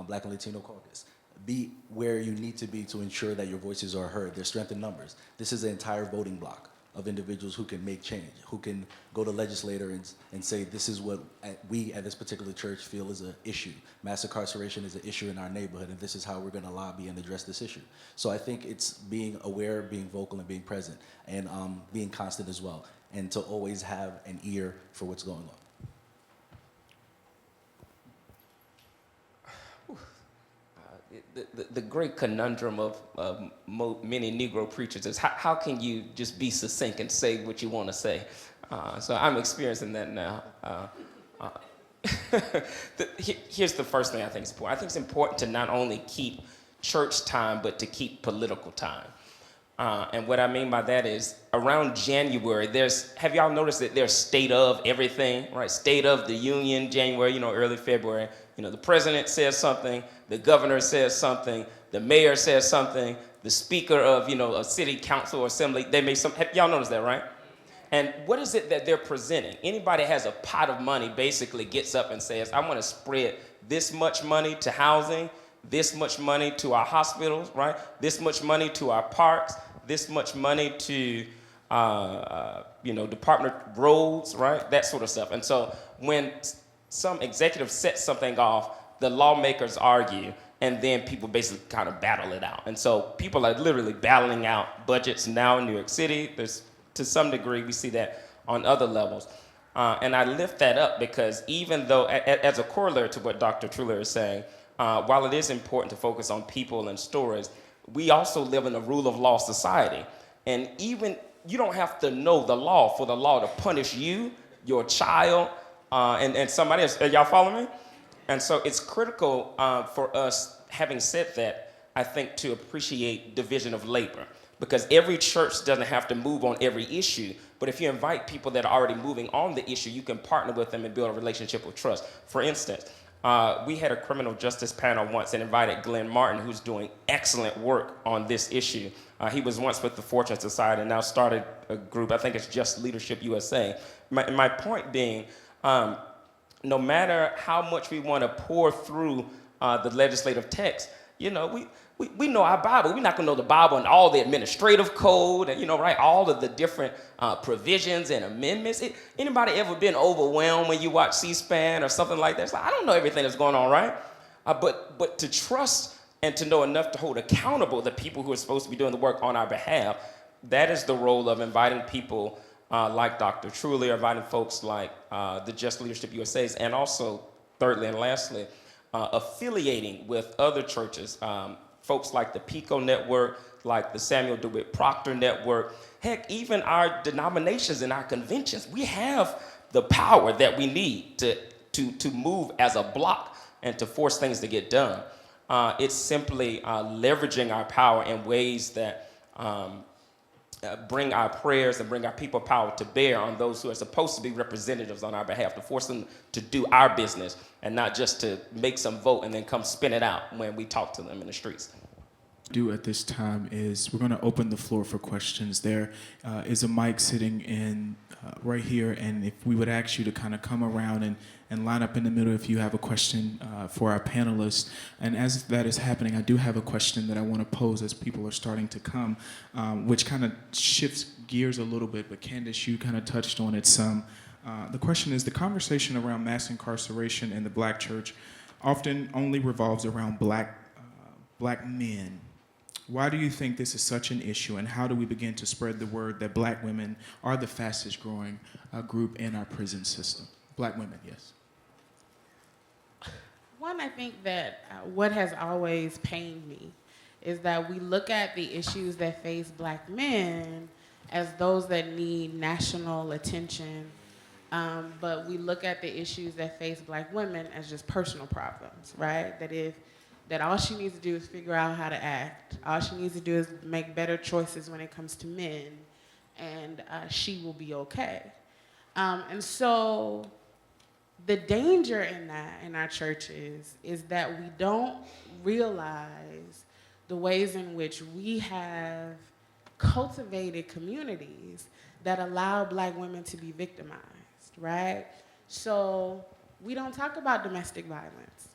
Black and Latino caucus. Be where you need to be to ensure that your voices are heard. There's strength in numbers. This is an entire voting block of individuals who can make change, who can go to legislator and say, this is what we at this particular church feel is an issue. Mass incarceration is an issue in our neighborhood, and this is how we're going to lobby and address this issue. So I think it's being aware, being vocal, and being present, and being constant as well, and to always have an ear for what's going on. The great conundrum of many Negro preachers is how can you just be succinct and say what you want to say? So I'm experiencing that now. Here's the first thing I think is important. I think it's important to not only keep church time, but to keep political time. And what I mean by that is around January, have y'all noticed that there's state of everything, right? State of the Union, January, early February. The president says something, the governor says something, the mayor says something, the speaker of, a city council or assembly, they may y'all notice that, right? And what is it that they're presenting? Anybody has a pot of money basically gets up and says, I want to spread this much money to housing, this much money to our hospitals, right? This much money to our parks, this much money to, department roads, right? That sort of stuff. And so when some executive sets something off, the lawmakers argue, and then people basically kind of battle it out. And so people are literally battling out budgets now in New York City. To some degree, we see that on other levels. And I lift that up because even though, as a corollary to what Dr. Truller is saying, while it is important to focus on people and stories, we also live in a rule of law society. And even you don't have to know the law for the law to punish you, your child, and somebody else. Y'all follow me? And so it's critical for us, having said that, I think, to appreciate division of labor. Because every church doesn't have to move on every issue, but if you invite people that are already moving on the issue, you can partner with them and build a relationship of trust. For instance, we had a criminal justice panel once and invited Glenn Martin, who's doing excellent work on this issue. He was once with the Fortune Society and now started a group, I think it's Just Leadership USA. My point being, no matter how much we want to pour through the legislative text, we know our Bible. We're not going to know the Bible and all the administrative code and, right, all of the different provisions and amendments. Anybody ever been overwhelmed when you watch C-SPAN or something like that? It's like, I don't know everything that's going on, right? But to trust and to know enough to hold accountable the people who are supposed to be doing the work on our behalf, that is the role of inviting people like Dr. Truly, or inviting folks like the Just Leadership USA's, and also, thirdly and lastly, affiliating with other churches, folks like the PICO Network, like the Samuel DeWitt Proctor Network, heck, even our denominations and our conventions. We have the power that we need to move as a block and to force things to get done. It's simply leveraging our power in ways that bring our prayers and bring our people power to bear on those who are supposed to be representatives on our behalf, to force them to do our business and not just to make some vote and then come spin it out when we talk to them in the streets. Do at this time is we're going to open the floor for questions. There is a mic sitting in right here, and if we would ask you to kind of come around and line up in the middle if you have a question for our panelists. And as that is happening, I do have a question that I want to pose as people are starting to come, which kind of shifts gears a little bit, but Candace, you kind of touched on it some. The question is, the conversation around mass incarceration in the Black church often only revolves around black men. Why do you think this is such an issue, and how do we begin to spread the word that Black women are the fastest growing group in our prison system? Black women, yes. One, I think that what has always pained me is that we look at the issues that face Black men as those that need national attention, but we look at the issues that face Black women as just personal problems, right? That all she needs to do is figure out how to act. All she needs to do is make better choices when it comes to men, and she will be okay. And so the danger in that in our churches is that we don't realize the ways in which we have cultivated communities that allow Black women to be victimized, right? So we don't talk about domestic violence.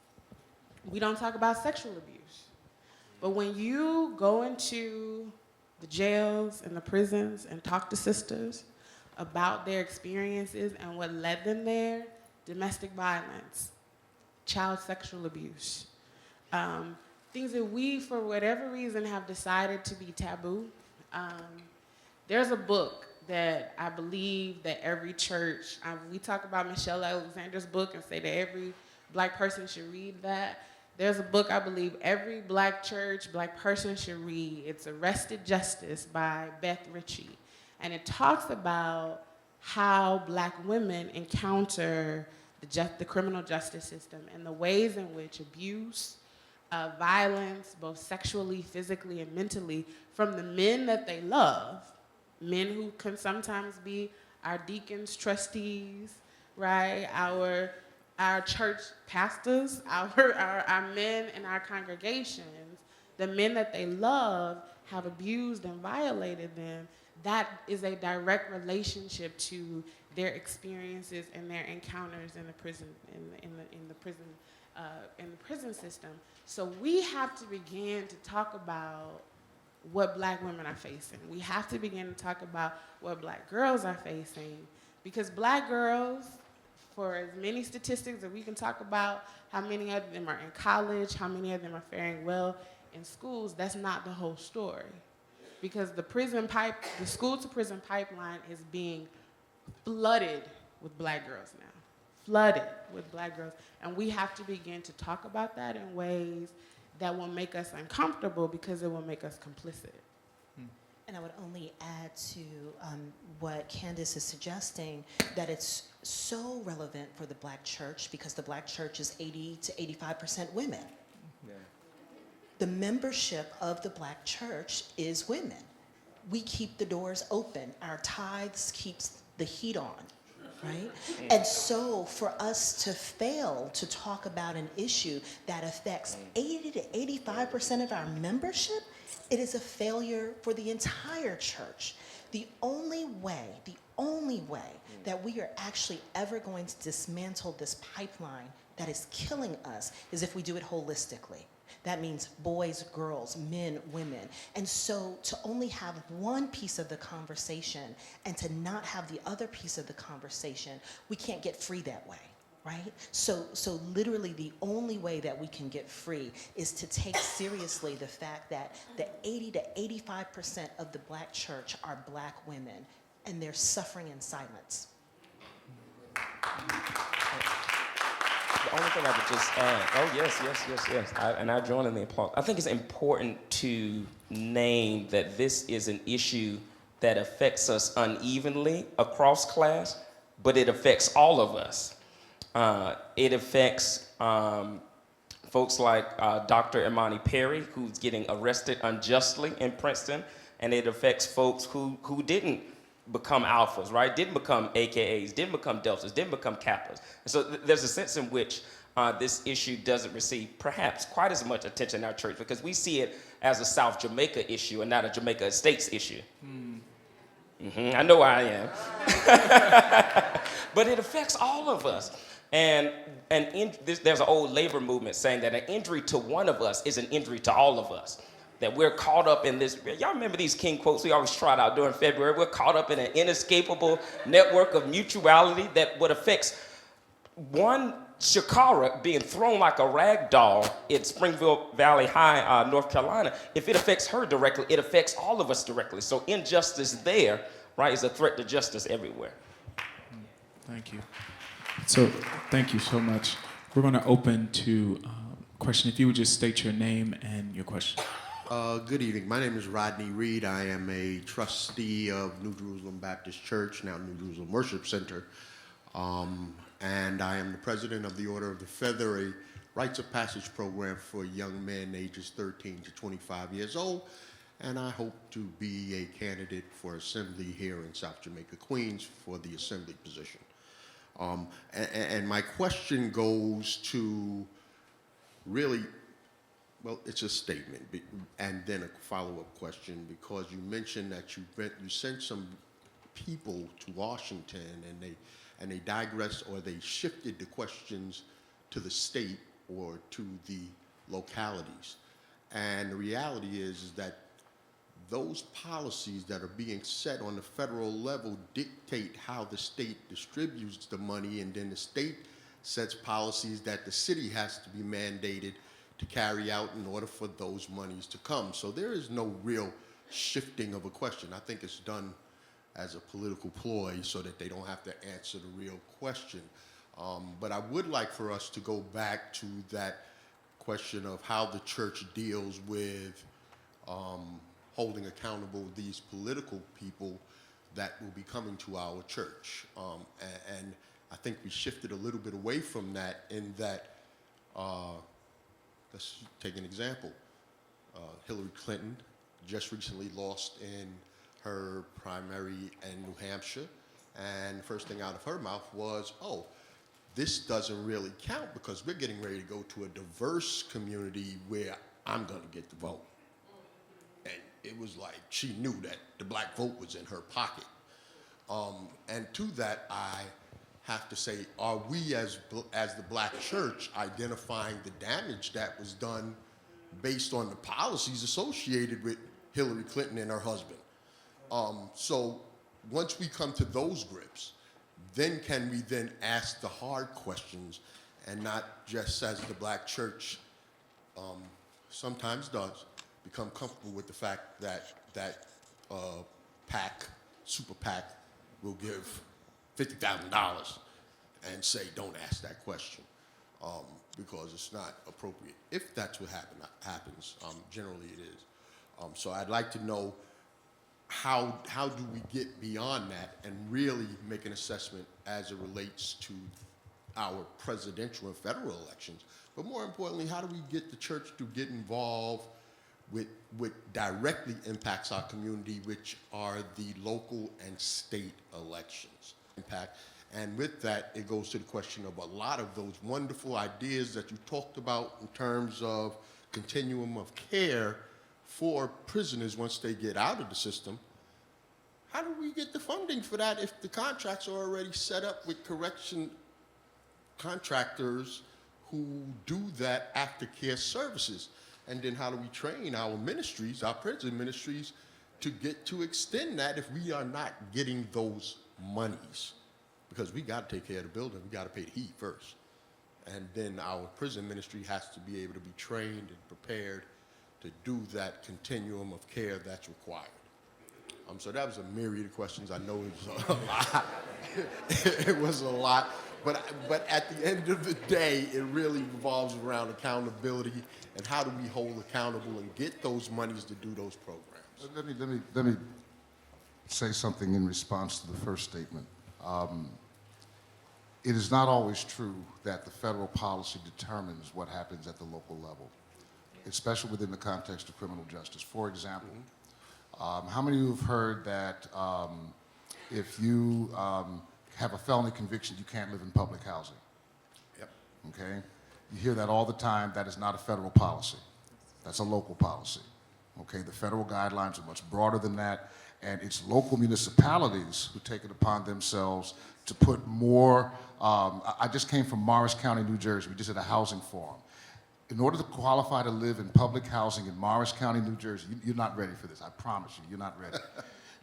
We don't talk about sexual abuse. But when you go into the jails and the prisons and talk to sisters about their experiences and what led them there, domestic violence, child sexual abuse, things that we, for whatever reason, have decided to be taboo. There's a book that I believe that every church, we talk about Michelle Alexander's book and say that every Black person should read that. There's a book I believe every Black church, Black person should read. It's Arrested Justice by Beth Ritchie. And it talks about how Black women encounter the criminal justice system and the ways in which abuse, violence, both sexually, physically, and mentally, from the men that they love, men who can sometimes be our deacons, trustees, right? Our church pastors, our men in our congregations, the men that they love have abused and violated them. That is a direct relationship to their experiences and their encounters in the prison, in the prison system. So we have to begin to talk about what Black women are facing. We have to begin to talk about what Black girls are facing, because Black girls, for as many statistics that we can talk about, how many of them are in college, how many of them are faring well in schools, that's not the whole story. Because the school-to-prison pipeline is being flooded with Black girls now. Flooded with Black girls. And we have to begin to talk about that in ways that will make us uncomfortable, because it will make us complicit. And I would only add to what Candace is suggesting, that it's so relevant for the Black church, because the Black church is 80 to 85% women. Yeah. The membership of the Black church is women. We keep the doors open. Our tithes keeps the heat on, right? And so for us to fail to talk about an issue that affects 80 to 85% of our membership, it is a failure for the entire church. The only way that we are actually ever going to dismantle this pipeline that is killing us is if we do it holistically. That means boys, girls, men, women. And so to only have one piece of the conversation and to not have the other piece of the conversation, we can't get free that way, right? So literally the only way that we can get free is to take seriously the fact that the 80 to 85% of the Black church are Black women, and they're suffering in silence. The only thing I would just add, and I join in the applause. I think it's important to name that this is an issue that affects us unevenly across class, but it affects all of us. It affects folks like Dr. Imani Perry, who's getting arrested unjustly in Princeton, and it affects folks who didn't become alphas, right? Didn't become AKAs, didn't become deltas, didn't become kappas. And so there's a sense in which this issue doesn't receive perhaps quite as much attention in our church, because we see it as a South Jamaica issue and not a Jamaica Estates issue. I know I am. But it affects all of us. And there's an old labor movement saying that an injury to one of us is an injury to all of us. That we're caught up in this. Y'all remember these king quotes we always trot out during February? We're caught up in an inescapable network of mutuality that what affects one Shakara being thrown like a rag doll at Springville Valley High, North Carolina. If it affects her directly, it affects all of us directly. So injustice there, right, is a threat to justice everywhere. Thank you. So thank you so much. We're going to open to question. If you would just state your name and your question. Good evening. My name is Rodney Reed. I am a trustee of New Jerusalem Baptist Church, now New Jerusalem Worship Center. And I am the president of the Order of the Feather, a rites of passage program for young men ages 13 to 25 years old. And I hope to be a candidate for assembly here in South Jamaica, Queens, for the assembly position. And my question goes to really, well, it's a statement, and then a follow-up question, because you mentioned that you sent some people to Washington, and they digressed, or they shifted the questions to the state or to the localities. And the reality is that those policies that are being set on the federal level dictate how the state distributes the money, and then the state sets policies that the city has to be mandated to carry out in order for those monies to come. So there is no real shifting of a question. I think it's done as a political ploy so that they don't have to answer the real question. But I would like for us to go back to that question of how the church deals with holding accountable these political people that will be coming to our church. And I think we shifted a little bit away from that in that, let's take an example. Hillary Clinton just recently lost in her primary in New Hampshire, and the first thing out of her mouth was, oh, this doesn't really count because we're getting ready to go to a diverse community where I'm going to get the vote. And it was like she knew that the black vote was in her pocket. And to that, I have to say, are we as the black church identifying the damage that was done based on the policies associated with Hillary Clinton and her husband? So once we come to those grips, then can we then ask the hard questions and not just as the black church sometimes does, become comfortable with the fact that PAC, super PAC, will give $50,000 and say, don't ask that question because it's not appropriate. If that's what happens, generally it is. So I'd like to know how do we get beyond that and really make an assessment as it relates to our presidential and federal elections, but more importantly, how do we get the church to get involved with what directly impacts our community, which are the local and state elections impact. And with that, it goes to the question of a lot of those wonderful ideas that you talked about in terms of continuum of care for prisoners once they get out of the system. How do we get the funding for that if the contracts are already set up with correction contractors who do that aftercare services? And then how do we train our ministries, our prison ministries, to extend that if we are not getting those monies? Because we got to take care of the building, we got to pay the heat first. And then our prison ministry has to be able to be trained and prepared to do that continuum of care that's required. So that was a myriad of questions. I know it was a lot. It was a lot. But at the end of the day, it really revolves around accountability and how do we hold accountable and get those monies to do those programs. Let me say something in response to the first statement. It is not always true that the federal policy determines what happens at the local level, especially within the context of criminal justice. For example, how many of you have heard that if you have a felony conviction, you can't live in public housing? Yep. Okay? You hear that all the time. That is not a federal policy. That's a local policy. Okay? The federal guidelines are much broader than that, and it's local municipalities who take it upon themselves to put more. I just came from Morris County, New Jersey. We just had a housing forum. In order to qualify to live in public housing in Morris County, New Jersey, you're not ready for this. I promise you, you're not ready.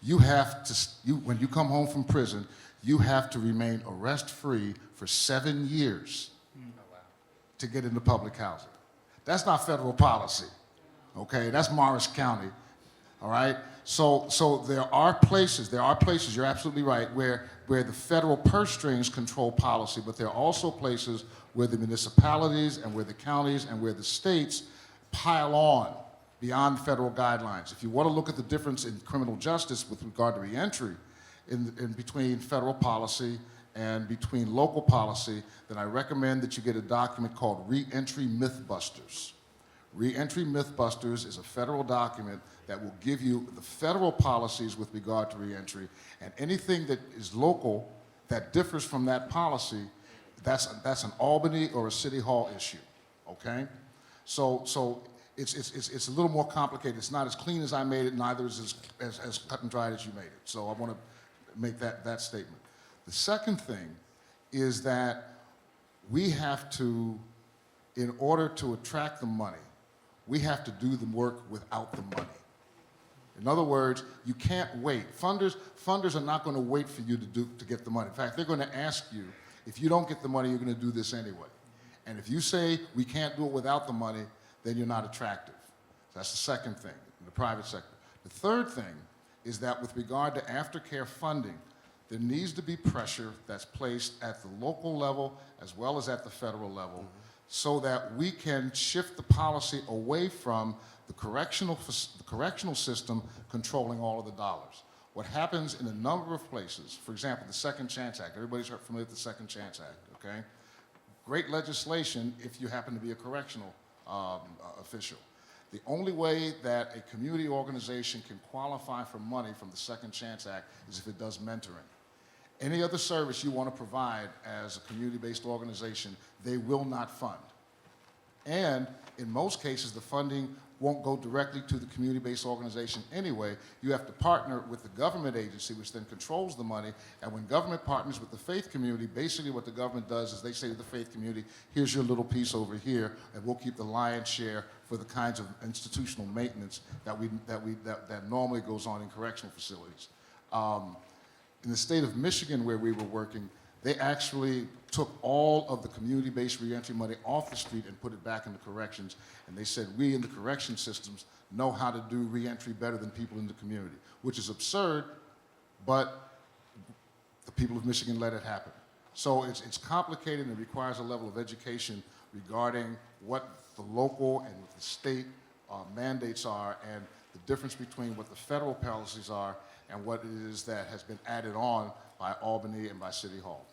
You have to, when you come home from prison, you have to remain arrest-free for 7 years to get into public housing. That's not federal policy, okay? That's Morris County, all right? So there are places, you're absolutely right, where the federal purse strings control policy, but there are also places where the municipalities and where the counties and where the states pile on beyond federal guidelines. If you want to look at the difference in criminal justice with regard to reentry in between federal policy and between local policy, then I recommend that you get a document called Reentry Mythbusters. Reentry Mythbusters is a federal document that will give you the federal policies with regard to reentry, and anything that is local that differs from that policy, that's an Albany or a City Hall issue, okay? So it's a little more complicated. It's not as clean as I made it, neither is as cut and dried as you made it. So I want to make that statement. The second thing is that we have to, in order to attract the money, we have to do the work without the money. In other words, you can't wait. Funders are not going to wait for you to get the money. In fact, they're going to ask you, if you don't get the money, you're going to do this anyway. And if you say we can't do it without the money, then you're not attractive. That's the second thing in the private sector. The third thing is that with regard to aftercare funding, there needs to be pressure that's placed at the local level as well as at the federal level, so that we can shift the policy away from the correctional system controlling all of the dollars. What happens in a number of places, for example, the Second Chance Act, everybody's familiar with the Second Chance Act, okay? Great legislation if you happen to be a correctional official. The only way that a community organization can qualify for money from the Second Chance Act is if it does mentoring. Any other service you want to provide as a community-based organization, they will not fund. And in most cases, the funding won't go directly to the community-based organization anyway. You have to partner with the government agency, which then controls the money. And when government partners with the faith community, basically what the government does is they say to the faith community, here's your little piece over here, and we'll keep the lion's share for the kinds of institutional maintenance that normally goes on in correctional facilities. In the state of Michigan, where we were working, they actually took all of the community-based reentry money off the street and put it back into corrections. And they said, we in the correction systems know how to do reentry better than people in the community, which is absurd, but the people of Michigan let it happen. So it's complicated and it requires a level of education regarding what the local and what the state mandates are and the difference between what the federal policies are and what it is that has been added on by Albany and by City Hall.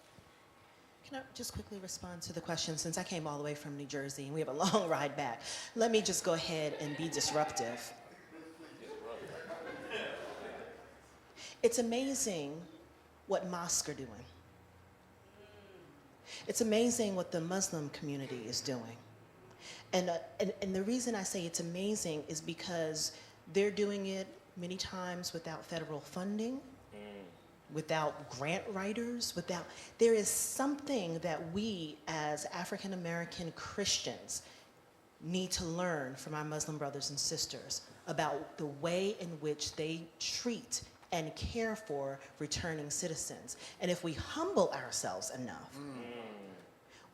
Can I just quickly respond to the question, since I came all the way from New Jersey and we have a long ride back? Let me just go ahead and be disruptive. It's amazing what mosques are doing. It's amazing what the Muslim community is doing. And the reason I say it's amazing is because they're doing it many times without federal funding, without grant writers, there is something that we as African American Christians need to learn from our Muslim brothers and sisters about the way in which they treat and care for returning citizens. And if we humble ourselves enough,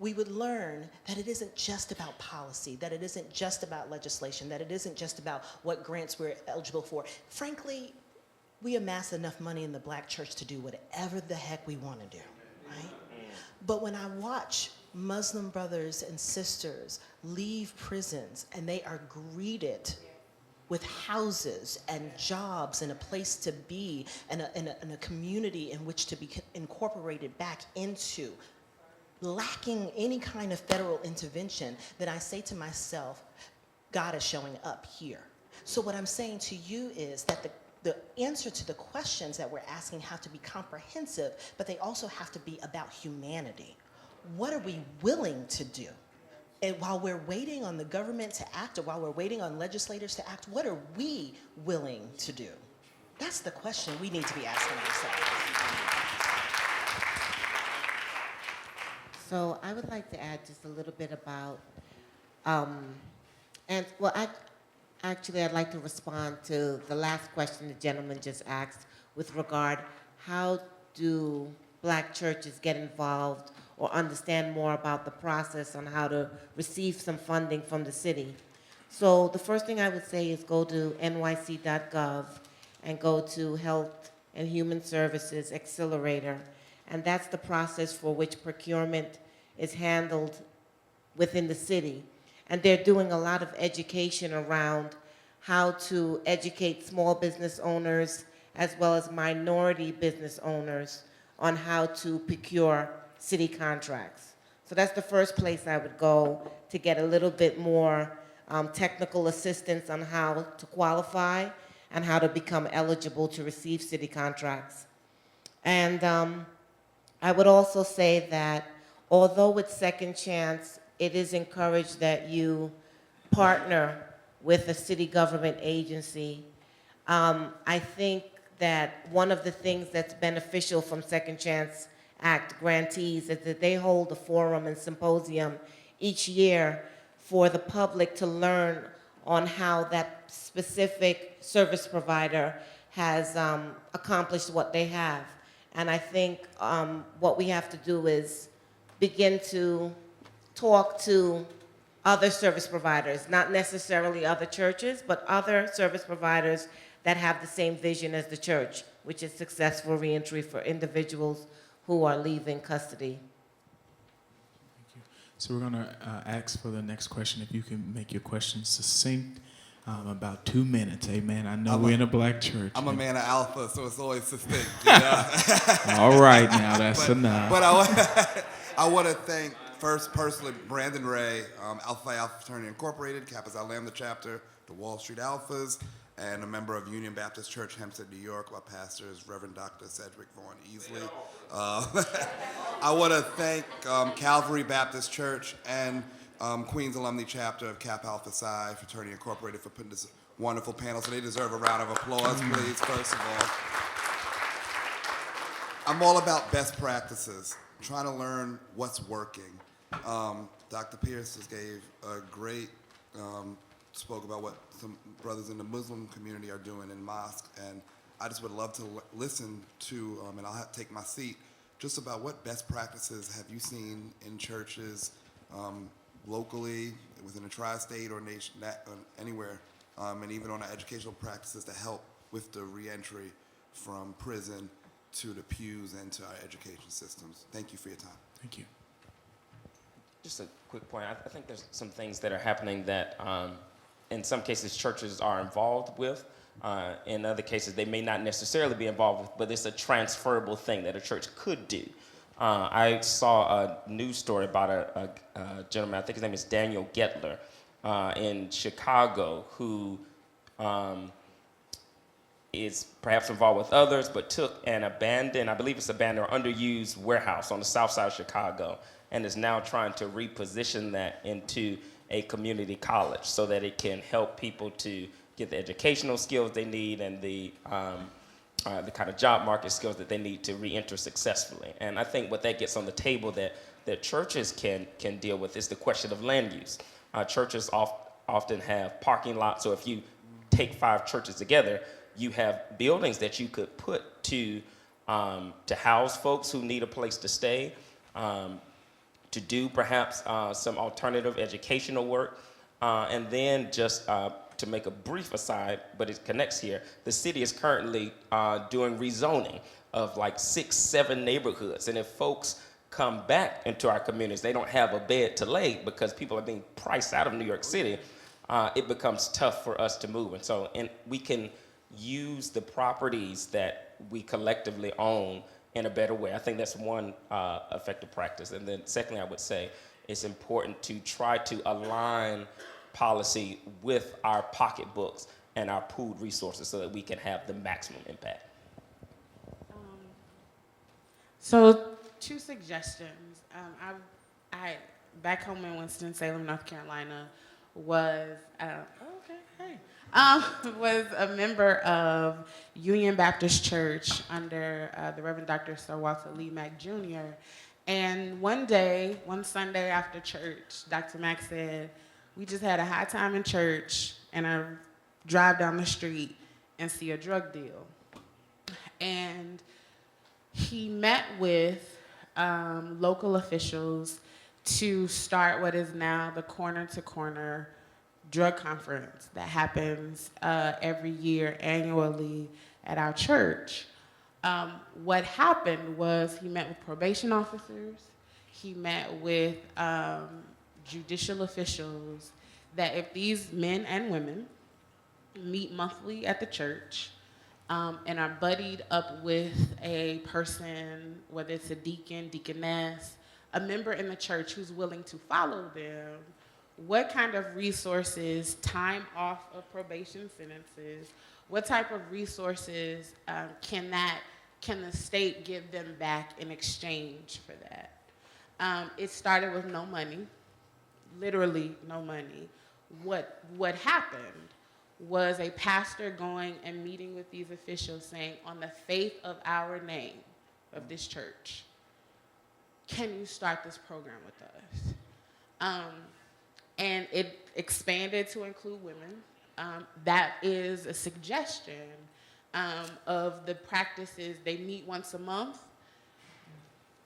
we would learn that it isn't just about policy, that it isn't just about legislation, that it isn't just about what grants we're eligible for. Frankly, we amass enough money in the Black church to do whatever the heck we want to do, right? But when I watch Muslim brothers and sisters leave prisons and they are greeted with houses and jobs and a place to be and a community in which to be incorporated back into, lacking any kind of federal intervention, then I say to myself, God is showing up here. So what I'm saying to you is that the answer to the questions that we're asking have to be comprehensive, but they also have to be about humanity. What are we willing to do? And while we're waiting on the government to act, or while we're waiting on legislators to act, what are we willing to do? That's the question we need to be asking ourselves. So I would like to add just a little bit about, I'd like to respond to the last question the gentleman just asked with regard, how do Black churches get involved or understand more about the process on how to receive some funding from the city? So the first thing I would say is go to nyc.gov and go to Health and Human Services Accelerator, and that's the process for which procurement is handled within the city. And they're doing a lot of education around how to educate small business owners as well as minority business owners on how to procure city contracts. So that's the first place I would go to get a little bit more technical assistance on how to qualify and how to become eligible to receive city contracts. And I would also say that although with Second Chance, it is encouraged that you partner with a city government agency. I think that one of the things that's beneficial from Second Chance Act grantees is that they hold a forum and symposium each year for the public to learn on how that specific service provider has accomplished what they have. And I think what we have to do is begin to talk to other service providers, not necessarily other churches, but other service providers that have the same vision as the church, which is successful reentry for individuals who are leaving custody. Thank you. So we're going to ask for the next question, if you can make your question succinct, About 2 minutes. Amen. I know we're in a black church. I'm a man of alpha, so it's always succinct. You know? All right, now that's enough. But I want to thank first personally Brandon Ray, Alpha Alpha Fraternity Incorporated, Kappa Psi Lambda chapter, the Wall Street Alphas, and a member of Union Baptist Church, Hempstead, New York. My pastor is Reverend Dr. Cedric Vaughn Easley. I want to thank Calvary Baptist Church and Queens Alumni Chapter of Kappa Alpha Psi Fraternity Incorporated for putting this wonderful panel. So they deserve a round of applause, please, first of all. I'm all about best practices, trying to learn what's working. Dr. Pierce just gave a great, spoke about what some brothers in the Muslim community are doing in mosque, and I just would love to listen to, and I'll have to take my seat, just about what best practices have you seen in churches locally, within a tri-state or nation, anywhere, and even on our educational practices to help with the reentry from prison to the pews and to our education systems. Thank you for your time. Thank you. Just a quick point. I think there's some things that are happening that in some cases churches are involved with. In other cases, they may not necessarily be involved with, but it's a transferable thing that a church could do. I saw a news story about a gentleman, I think his name is Daniel Getler, in Chicago, who is perhaps involved with others, but took an abandoned, I believe it's abandoned or underused warehouse on the south side of Chicago, and is now trying to reposition that into a community college so that it can help people to get the educational skills they need and the kind of job market skills that they need to re-enter successfully. And I think what that gets on the table that churches can deal with is the question of land use. Churches often have parking lots, so if you take 5 churches together, you have buildings that you could put to house folks who need a place to stay, to do perhaps some alternative educational work, and then just to make a brief aside, but it connects here, the city is currently doing rezoning of like 6, 7 neighborhoods, and if folks come back into our communities, they don't have a bed to lay because people are being priced out of New York City, it becomes tough for us to move. And we can use the properties that we collectively own in a better way. I think that's one effective practice. And then secondly, I would say it's important to try to align policy with our pocketbooks and our pooled resources so that we can have the maximum impact. So 2 suggestions. I back home in Winston-Salem, North Carolina, was was a member of Union Baptist Church under the Reverend Dr. Sir Walter Lee Mack Jr. And one Sunday after church, Dr. Mack said, "We just had a high time in church, and I drive down the street and see a drug deal." And he met with local officials to start what is now the Corner to Corner drug conference that happens every year annually at our church. What happened was he met with probation officers, he met with judicial officials, that if these men and women meet monthly at the church and are buddied up with a person, whether it's a deacon, deaconess, a member in the church who's willing to follow them, what kind of resources, time off of probation sentences, what type of resources can the state give them back in exchange for that? It started with no money, literally no money. What happened was a pastor going and meeting with these officials saying, on the faith of our name, of this church, can you start this program with us? And it expanded to include women. That is a suggestion of the practices. They meet once a month,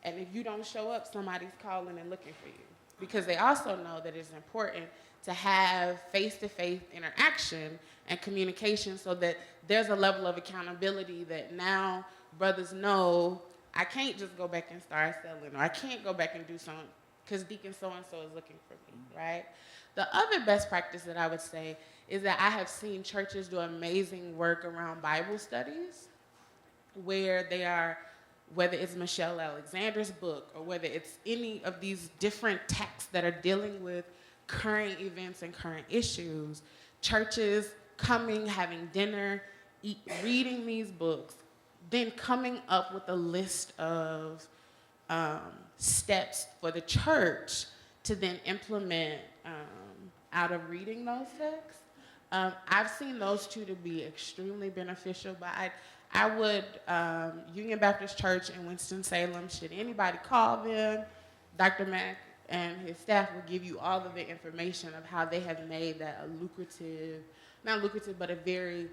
and if you don't show up, somebody's calling and looking for you. Because they also know that it's important to have face-to-face interaction and communication so that there's a level of accountability that now brothers know, I can't just go back and start selling, or I can't go back and do something because Deacon so-and-so is looking for me, right? The other best practice that I would say is that I have seen churches do amazing work around Bible studies where they are, whether it's Michelle Alexander's book or whether it's any of these different texts that are dealing with current events and current issues, churches coming, having dinner, reading these books, then coming up with a list of steps for the church to then implement out of reading those texts. I've seen those two to be extremely beneficial, but I would, Union Baptist Church in Winston-Salem, should anybody call them, Dr. Mack and his staff will give you all of the information of how they have made that a lucrative, not lucrative, but a very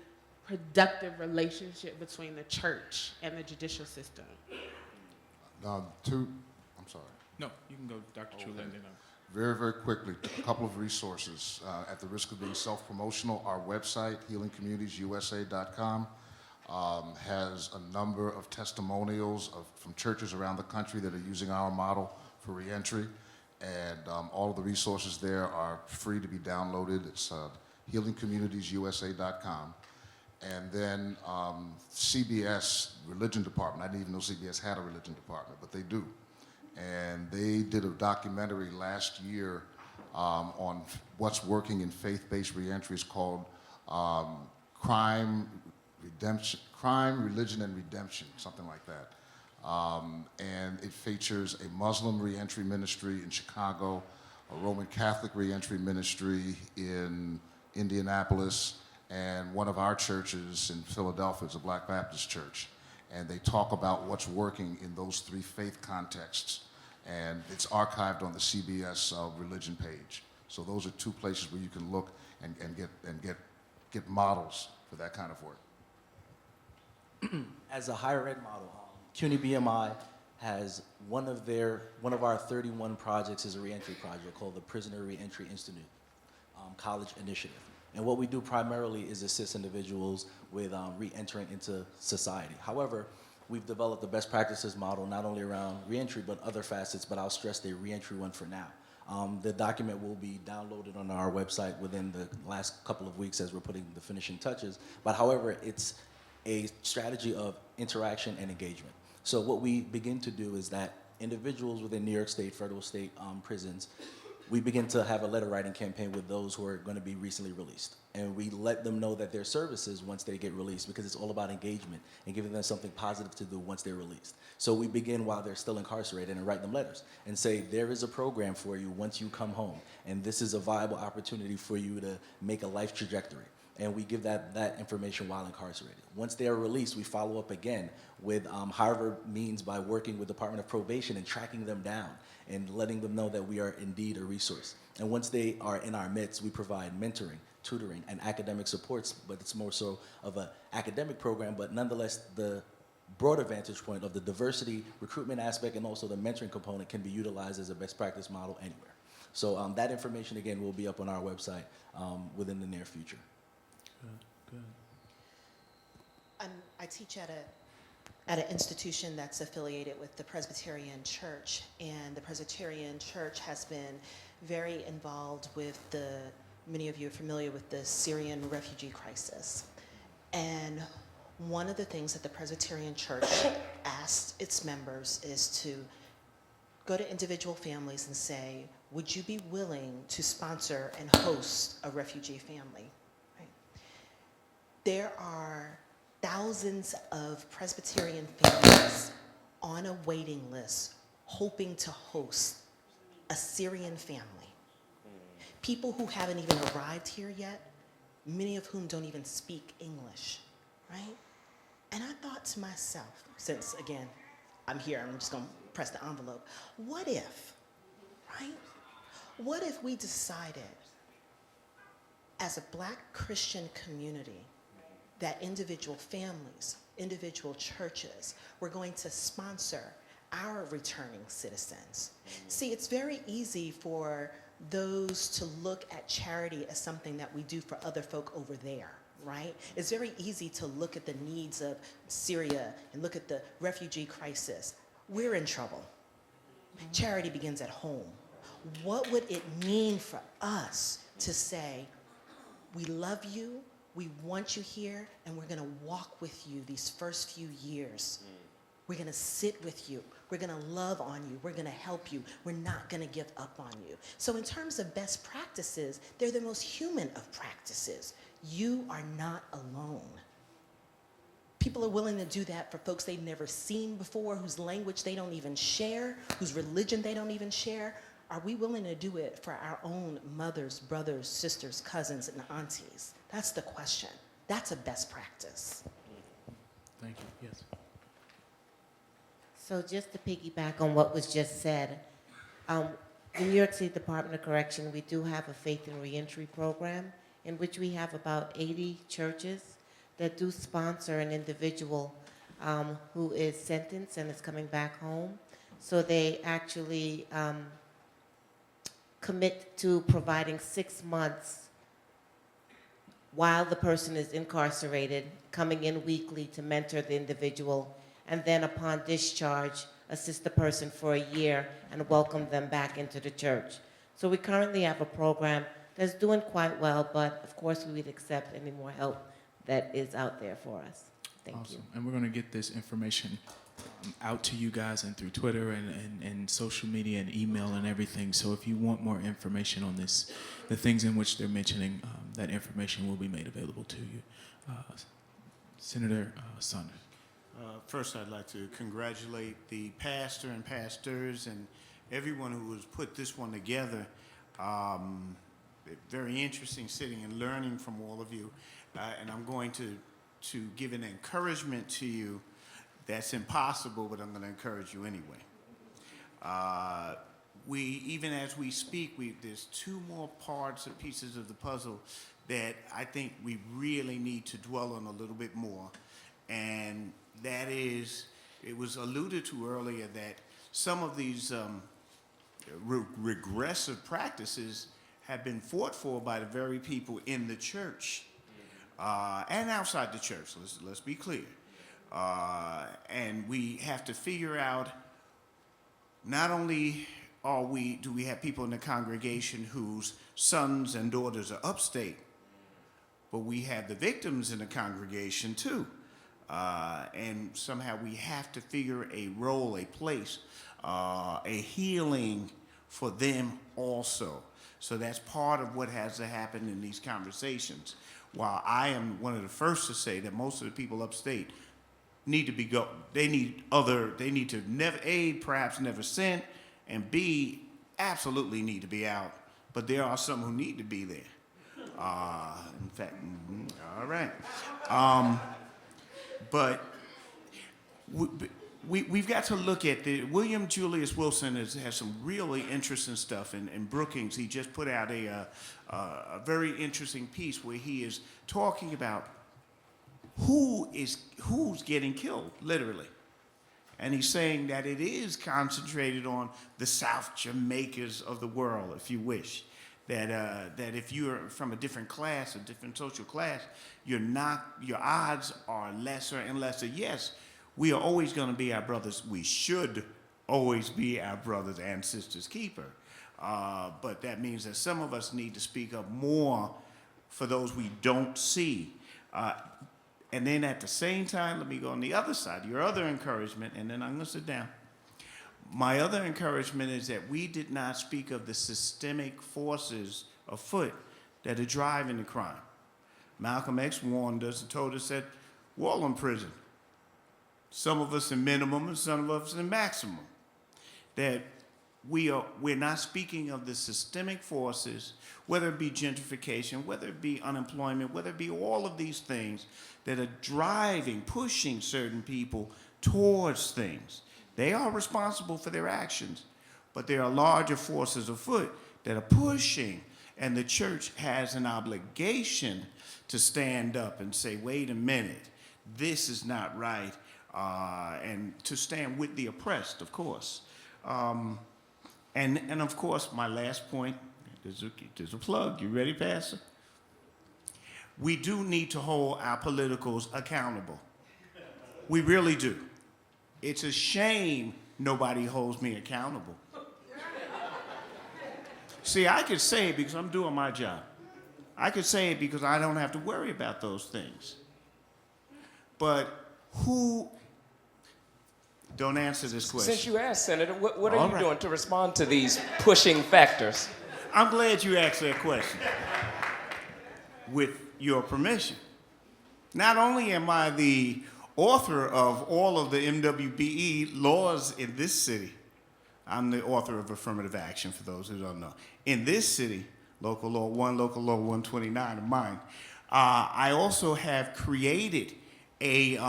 productive relationship between the church and the judicial system. I'm sorry. No, you can go, Dr. Chula, and then Very, very quickly, a couple of resources. At the risk of being self-promotional, our website, healingcommunitiesusa.com, has a number of testimonials from churches around the country that are using our model for reentry. And all of the resources there are free to be downloaded. It's healingcommunitiesusa.com. And then CBS Religion Department, I didn't even know CBS had a religion department, but they do. And they did a documentary last year on what's working in faith-based reentry. It's called Crime, Religion, and Redemption, something like that. And it features a Muslim reentry ministry in Chicago, a Roman Catholic reentry ministry in Indianapolis, and one of our churches in Philadelphia is a Black Baptist church. And they talk about what's working in those three faith contexts. And it's archived on the CBS religion page. So those are two places where you can look and get models for that kind of work. As a higher ed model, CUNY BMI has one of our 31 projects is a reentry project called the Prisoner Reentry Institute College Initiative. And what we do primarily is assist individuals with re-entering into society. However, we've developed the best practices model not only around reentry but other facets, but I'll stress the reentry one for now. The document will be downloaded on our website within the last couple of weeks as we're putting the finishing touches. But however, it's a strategy of interaction and engagement. So what we begin to do is that individuals within New York State, federal state prisons, we begin to have a letter writing campaign with those who are going to be recently released. And we let them know that their services once they get released, because it's all about engagement and giving them something positive to do once they're released. So we begin while they're still incarcerated and write them letters and say, there is a program for you once you come home, and this is a viable opportunity for you to make a life trajectory. And we give that information while incarcerated. Once they are released, we follow up again with however means by working with Department of Probation and tracking them down and letting them know that we are indeed a resource. And once they are in our midst, we provide mentoring, tutoring, and academic supports, but it's more so of an academic program, but nonetheless, the broader vantage point of the diversity, recruitment aspect, and also the mentoring component can be utilized as a best practice model anywhere. So that information, again, will be up on our website within the near future. Good. I teach at an institution that's affiliated with the Presbyterian Church, and the Presbyterian Church has been very involved with many of you are familiar with the Syrian refugee crisis. And one of the things that the Presbyterian Church asks its members is to go to individual families and say, would you be willing to sponsor and host a refugee family? There are thousands of Presbyterian families on a waiting list hoping to host a Syrian family. People who haven't even arrived here yet, many of whom don't even speak English, right? And I thought to myself, since again, I'm here, I'm just gonna press the envelope. What if, right? What if we decided as a Black Christian community that individual families, individual churches were going to sponsor our returning citizens? See, it's very easy for those to look at charity as something that we do for other folk over there, right? It's very easy to look at the needs of Syria and look at the refugee crisis. We're in trouble. Charity begins at home. What would it mean for us to say, we love you, we want you here, and we're going to walk with you these first few years. We're going to sit with you. We're going to love on you. We're going to help you. We're not going to give up on you. So in terms of best practices, they're the most human of practices. You are not alone. People are willing to do that for folks they've never seen before, whose language they don't even share, whose religion they don't even share. Are we willing to do it for our own mothers, brothers, sisters, cousins, and aunties? That's the question. That's a best practice. Thank you. Yes. So just to piggyback on what was just said, the New York City Department of Correction, we do have a faith and reentry program in which we have about 80 churches that do sponsor an individual who is sentenced and is coming back home. So they actually commit to providing 6 months while the person is incarcerated, coming in weekly to mentor the individual, and then upon discharge, assist the person for a year and welcome them back into the church. So we currently have a program that's doing quite well, but of course we would accept any more help that is out there for us. Thank you. Awesome. And we're going to get this information out to you guys and through Twitter and social media and email and everything. So if you want more information on this, the things in which they're mentioning, that information will be made available to you. Senator Saunders. First, I'd like to congratulate the pastor and pastors and everyone who has put this one together. Very interesting sitting and learning from all of you. And I'm going to give an encouragement to you that's impossible, but I'm going to encourage you anyway. Even as we speak, there's 2 more parts and pieces of the puzzle that I think we really need to dwell on a little bit more. And that is, it was alluded to earlier that some of these regressive practices have been fought for by the very people in the church and outside the church. Let's be clear. And we have to figure out, not only do we have people in the congregation whose sons and daughters are upstate, but we have the victims in the congregation too. And somehow we have to figure a role, a place, a healing for them also. So that's part of what has to happen in these conversations. While I am one of the first to say that most of the people upstate need to they need to never, perhaps never sin, and B, absolutely need to be out. But there are some who need to be there. In fact, all right. But we've got to look at William Julius Wilson has some really interesting stuff. In Brookings, he just put out a very interesting piece where he is talking about who's getting killed, literally. And he's saying that it is concentrated on the South Jamaicas of the world, if you wish. That if you're from a different class, a different social class, your odds are lesser and lesser. Yes, we are always going to be our brothers. We should always be our brothers and sisters' keeper. But that means that some of us need to speak up more for those we don't see. And then at the same time, let me go on the other side, your other encouragement, and then I'm going to sit down. My other encouragement is that we did not speak of the systemic forces afoot that are driving the crime. Malcolm X warned us and told us that we're all in prison. Some of us in minimum and some of us in maximum. That we're not speaking of the systemic forces, whether it be gentrification, whether it be unemployment, whether it be all of these things that are driving, pushing certain people towards things. They are responsible for their actions, but there are larger forces afoot that are pushing, and the church has an obligation to stand up and say, wait a minute, this is not right, and to stand with the oppressed, of course. And of course, my last point, there's a plug. You ready, Pastor? We do need to hold our politicals accountable. We really do. It's a shame nobody holds me accountable. See, I could say it because I'm doing my job. I could say it because I don't have to worry about those things. But who, don't answer this question. Since you asked, Senator, what are All you right. doing to respond to these pushing factors? I'm glad you asked that question. With your permission. Not only am I the author of all of the MWBE laws in this city, I'm the author of affirmative action, for those who don't know. In this city, Local Law 1, Local Law 129 of mine, I also have created a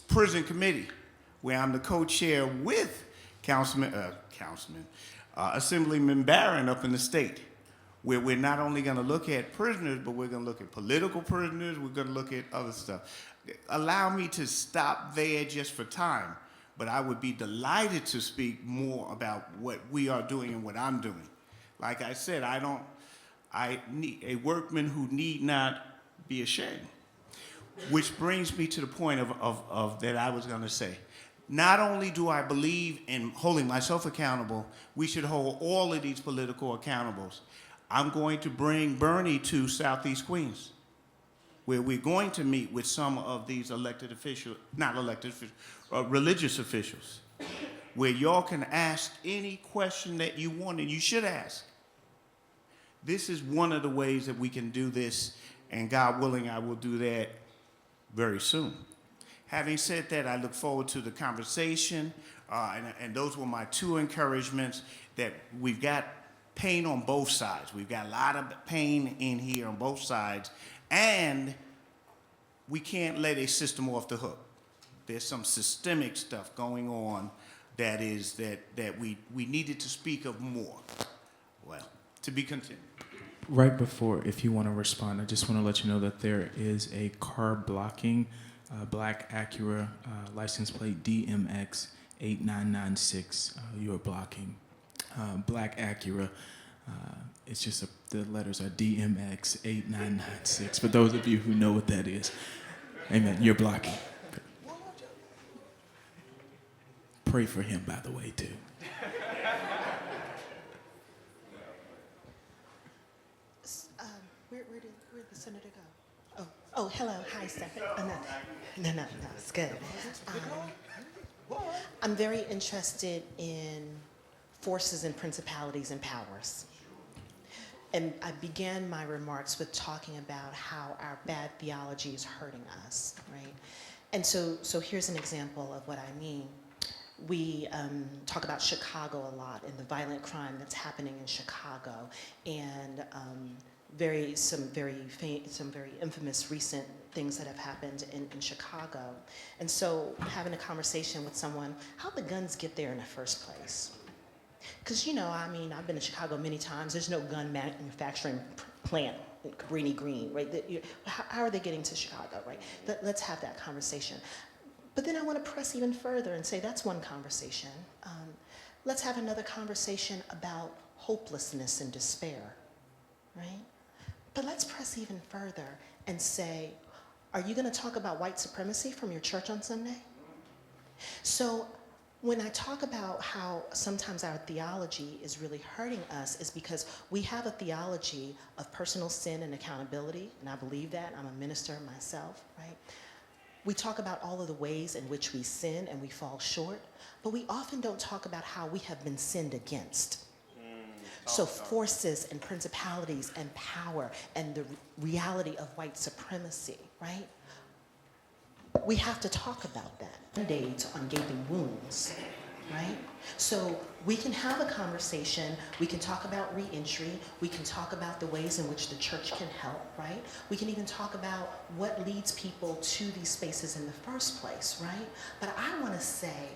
prison committee where I'm the co-chair with Assemblyman Barron up in the state, where we're not only going to look at prisoners, but we're going to look at political prisoners, we're going to look at other stuff. Allow me to stop there just for time, but I would be delighted to speak more about what we are doing and what I'm doing. Like I said, I need a workman who need not be ashamed. Which brings me to the point of that I was going to say. Not only do I believe in holding myself accountable, we should hold all of these political accountables. I'm going to bring Bernie to Southeast Queens, where we're going to meet with some of these elected officials, not elected officials, religious officials, where y'all can ask any question that you want and you should ask. This is one of the ways that we can do this, and God willing, I will do that very soon. Having said that, I look forward to the conversation, and those were my two encouragements, that we've got pain on both sides. We've got a lot of pain in here on both sides, and we can't let a system off the hook. There's some systemic stuff going on that we needed to speak of more. Well, to be continued. Right before, if you want to respond, I just want to let you know that there is a car blocking black Acura license plate DMX 8996. You are blocking black Acura. It's just the letters are DMX 8996. For those of you who know what that is, amen. You're blocking. Pray for him, by the way, too. Where'd the senator go? Oh, hello. Hi, Stephen. No, it's good. I'm very interested in forces and principalities and powers. And I began my remarks with talking about how our bad theology is hurting us, right? And so here's an example of what I mean. We talk about Chicago a lot and the violent crime that's happening in Chicago, and some very infamous recent things that have happened in Chicago. And so having a conversation with someone, how'd the guns get there in the first place? Because, I've been to Chicago many times. There's no gun manufacturing plant in Cabrini Green, right? How are they getting to Chicago, right? Let's have that conversation. But then I want to press even further and say that's one conversation. Let's have another conversation about hopelessness and despair, right? But let's press even further and say, are you going to talk about white supremacy from your church on Sunday? So when I talk about how sometimes our theology is really hurting us, is because we have a theology of personal sin and accountability, and I believe that. I'm a minister myself, right? We talk about all of the ways in which we sin and we fall short, but we often don't talk about how we have been sinned against. So forces and principalities and power and the reality of white supremacy, right? We have to talk about that. Band-aids on gaping wounds, right? So we can have a conversation, we can talk about reentry, we can talk about the ways in which the church can help, right? We can even talk about what leads people to these spaces in the first place, right? But I want to say,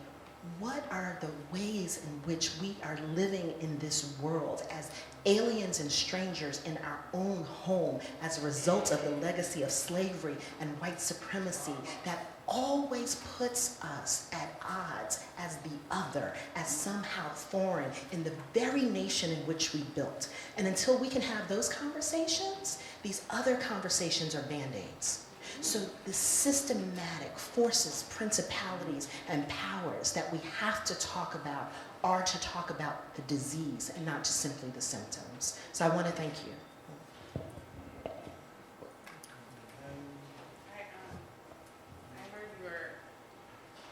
what are the ways in which we are living in this world as aliens and strangers in our own home as a result of the legacy of slavery and white supremacy that always puts us at odds as the other, as somehow foreign in the very nation in which we built? And until we can have those conversations, these other conversations are band-aids. So the systematic forces, principalities, and powers that we have to talk about are to talk about the disease and not just simply the symptoms. So I want to thank you.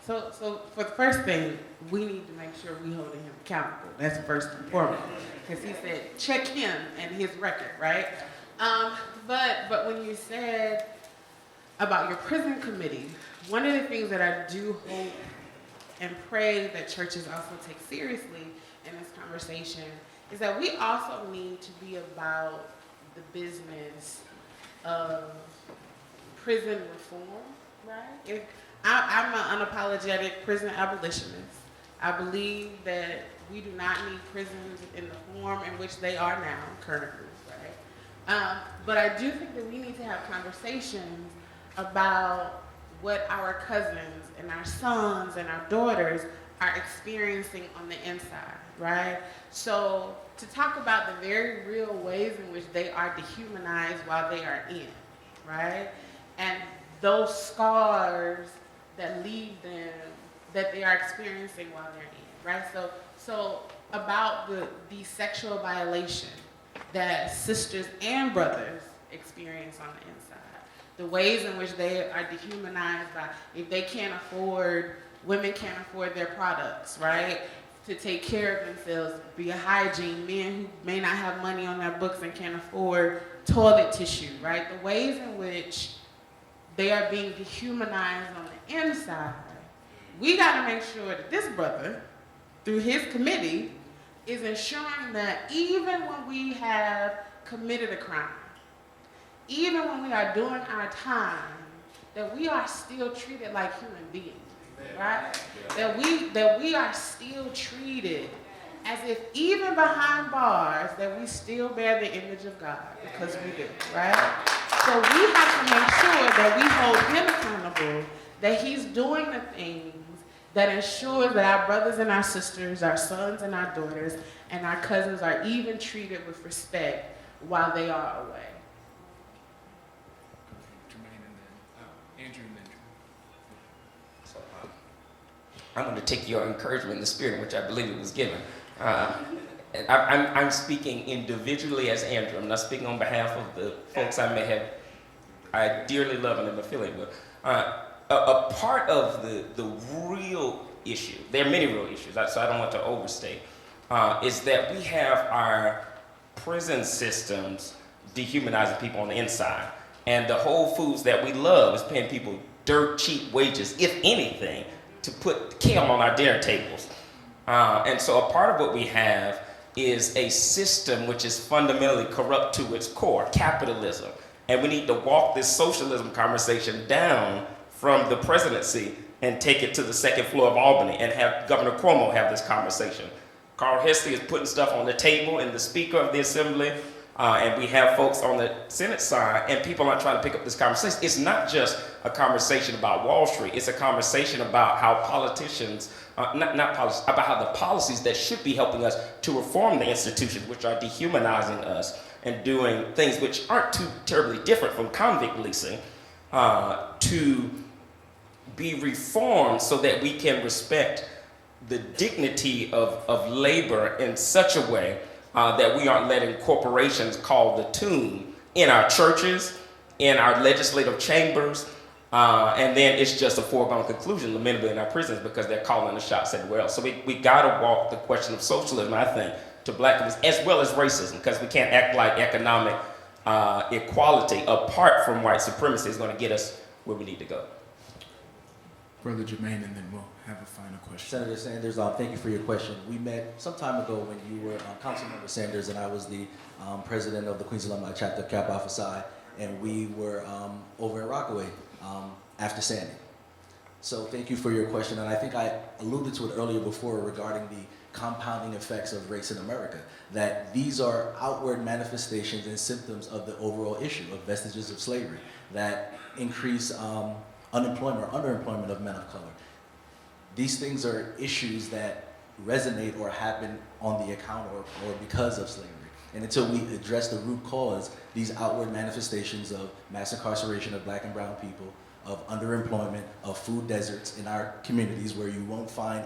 So for the first thing, we need to make sure we holding him accountable. That's first and foremost, because he said check him and his record, right? But when you said about your prison committee, one of the things that I do hope and pray that churches also take seriously in this conversation is that we also need to be about the business of prison reform, right? I'm an unapologetic prison abolitionist. I believe that we do not need prisons in the form in which they are now, currently, right? But I do think that we need to have conversations about what our cousins and our sons and our daughters are experiencing on the inside, right? So to talk about the very real ways in which they are dehumanized while they are in, right? And those scars that leave them, that they are experiencing while they're in, right? So about the sexual violation that sisters and brothers experience on the inside, the ways in which they are dehumanized by, if they can't afford, women can't afford their products, right? To take care of themselves, be a hygiene, men who may not have money on their books and can't afford toilet tissue, right? The ways in which they are being dehumanized on the inside. We got to make sure that this brother, through his committee, is ensuring that even when we have committed a crime, even when we are doing our time, that we are still treated like human beings, right? That we are still treated as if even behind bars that we still bear the image of God, because we do, right? So we have to make sure that we hold him accountable, that he's doing the things that ensure that our brothers and our sisters, our sons and our daughters, and our cousins are even treated with respect while they are away. Jermaine and then Andrew and then Drew. So, I'm going to take your encouragement in the spirit in which I believe it was given. I'm speaking individually as Andrew. I'm not speaking on behalf of the folks I dearly love and am affiliated with. A part of the real issue, there are many real issues, so I don't want to overstate, is that we have our prison systems dehumanizing people on the inside. And the Whole Foods that we love is paying people dirt cheap wages, if anything, to put Kim on our dinner tables. And so a part of what we have is a system which is fundamentally corrupt to its core, capitalism. And we need to walk this socialism conversation down from the presidency and take it to the second floor of Albany and have Governor Cuomo have this conversation. Carl Hesley is putting stuff on the table and the Speaker of the Assembly, and we have folks on the Senate side, and people are trying to pick up this conversation. It's not just a conversation about Wall Street. It's a conversation about how politicians, about how the policies that should be helping us to reform the institutions, which are dehumanizing us and doing things which aren't too terribly different from convict leasing, to be reformed so that we can respect the dignity of labor in such a way that we aren't letting corporations call the tune in our churches, in our legislative chambers, and then it's just a foregone conclusion, lamentably, in our prisons because they're calling the shots everywhere else. So we gotta walk the question of socialism, I think, to black communities, as well as racism, because we can't act like economic equality apart from white supremacy is gonna get us where we need to go. Brother Jermaine, and then we'll have a final question. Senator Sanders, thank you for your question. We met some time ago when you were Councilmember Sanders and I was the president of the Queens Alumni Chapter of Kappa Alpha Psi, and we were over in Rockaway after Sandy. So thank you for your question, and I think I alluded to it earlier before regarding the compounding effects of race in America, that these are outward manifestations and symptoms of the overall issue of vestiges of slavery that increase unemployment or underemployment of men of color. These things are issues that resonate or happen on the account or because of slavery. And until we address the root cause, these outward manifestations of mass incarceration of black and brown people, of underemployment, of food deserts in our communities where you won't find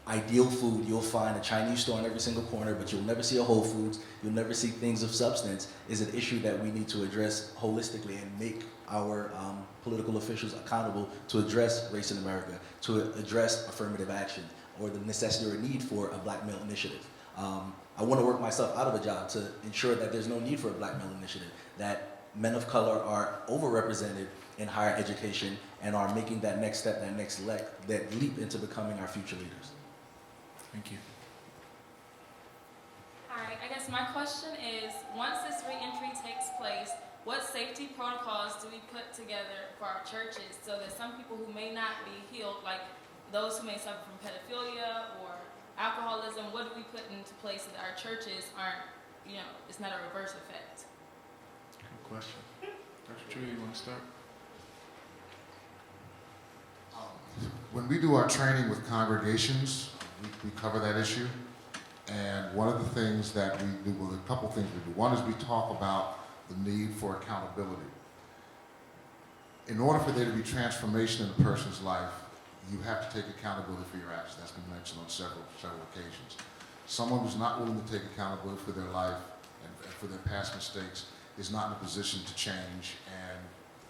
ideal food. You'll find a Chinese store in every single corner, but you'll never see a Whole Foods. You'll never see things of substance, is an issue that we need to address holistically and make our political officials accountable to address race in America, to address affirmative action, or the necessity or need for a black male initiative. I want to work myself out of a job to ensure that there's no need for a black male initiative, that men of color are overrepresented in higher education and are making that next step, that next leap into becoming our future leaders. Thank you. Hi, I guess my question is, once this reentry takes place, what safety protocols do we put together for our churches so that some people who may not be healed, like those who may suffer from pedophilia or alcoholism, what do we put into place so that our churches aren't, it's not a reverse effect? Good question. Dr. True, you want to start? When we do our training with congregations, we cover that issue. And one of the things that we do, well, a couple things we do. One is we talk about the need for accountability. In order for there to be transformation in a person's life, you have to take accountability for your actions. That's been mentioned on several occasions. Someone who's not willing to take accountability for their life and for their past mistakes is not in a position to change, and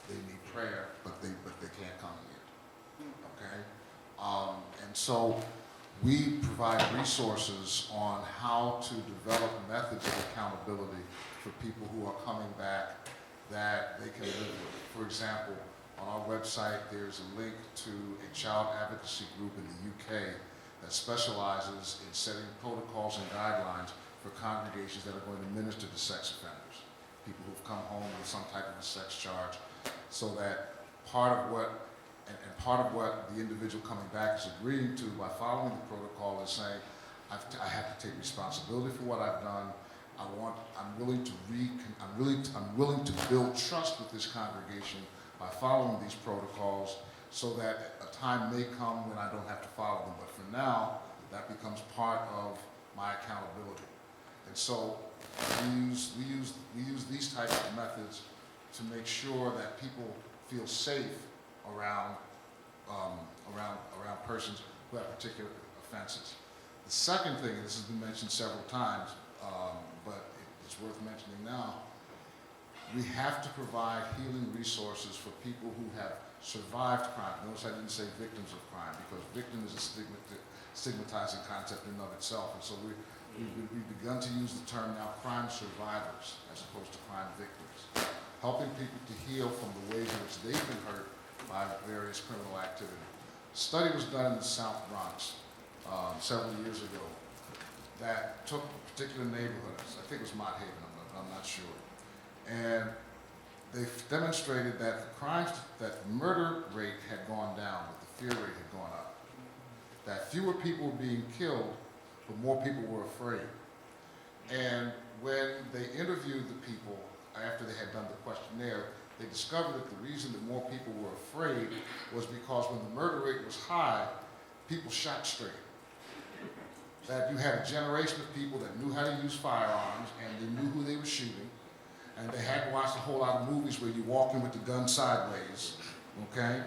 they need prayer, but they can't come here. Okay? And so we provide resources on how to develop methods of accountability for people who are coming back that they can live with. For example, on our website, there's a link to a child advocacy group in the UK that specializes in setting protocols and guidelines for congregations that are going to minister to sex offenders, people who've come home with some type of a sex charge, so that part of what the individual coming back is agreeing to by following the protocol is saying, I have to take responsibility for what I've done. I'm willing to build trust with this congregation by following these protocols, so that a time may come when I don't have to follow them. But for now, that becomes part of my accountability. And so we use these types of methods to make sure that people feel safe around persons who have particular offenses. The second thing, and this has been mentioned several times, but it's worth mentioning now, we have to provide healing resources for people who have survived crime. Notice I didn't say victims of crime, because victim is a stigmatizing concept in and of itself. And so we've begun to use the term now crime survivors as opposed to crime victims, helping people to heal from the ways in which they've been hurt by various criminal activity. A study was done in the South Bronx several years ago that took particular neighborhoods. I think it was Mott Haven, I'm not sure. And they demonstrated that that the murder rate had gone down, but the fear rate had gone up. That fewer people were being killed, but more people were afraid. And when they interviewed the people after they had done the questionnaire, they discovered that the reason that more people were afraid was because when the murder rate was high, people shot straight. That you had a generation of people that knew how to use firearms, and they knew who they were shooting, and they hadn't watched a whole lot of movies where you walk in with the gun sideways, okay?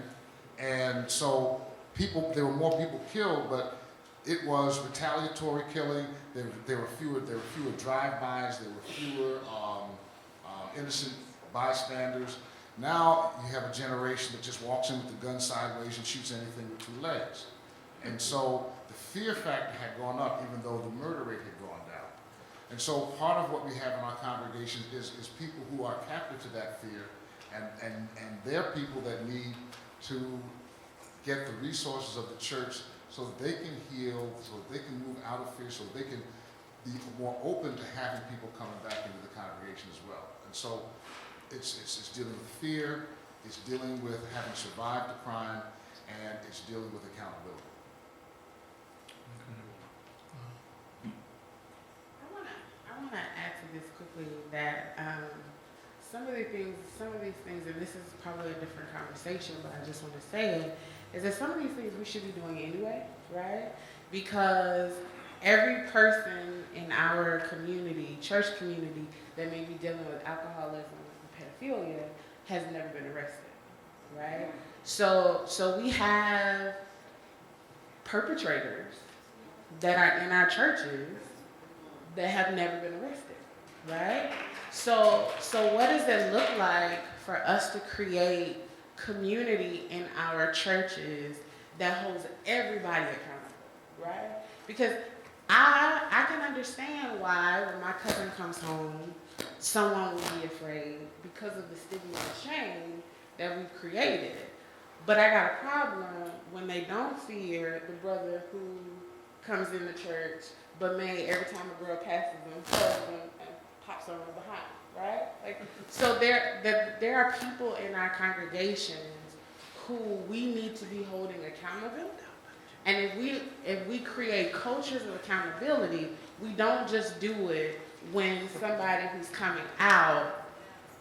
And so there were more people killed, but it was retaliatory killing. There were fewer drive-bys. There were fewer innocent bystanders. Now you have a generation that just walks in with the gun sideways and shoots anything with two legs. And so the fear factor had gone up, even though the murder rate had gone down. And so part of what we have in our congregation is people who are captive to that fear, and they're people that need to get the resources of the church so that they can heal, so that they can move out of fear, so that they can be more open to having people coming back into the congregation as well. And so it's dealing with fear, it's dealing with having survived the crime, and it's dealing with accountability. I want to add to this quickly that some of these things, and this is probably a different conversation, but I just want to say it, is that some of these things we should be doing anyway, right? Because every person in our community, church community, that may be dealing with alcoholism and pedophilia has never been arrested, right? So we have perpetrators that are in our churches that have never been arrested, right? So what does it look like for us to create community in our churches that holds everybody accountable, right? Because I can understand why when my cousin comes home, someone will be afraid because of the stigma and shame that we've created. But I got a problem when they don't fear the brother who comes in the church, but may every time a girl passes them, tells them and pops on them behind, right? Like, so there are people in our congregations who we need to be holding accountable. And if we create cultures of accountability, we don't just do it when somebody who's coming out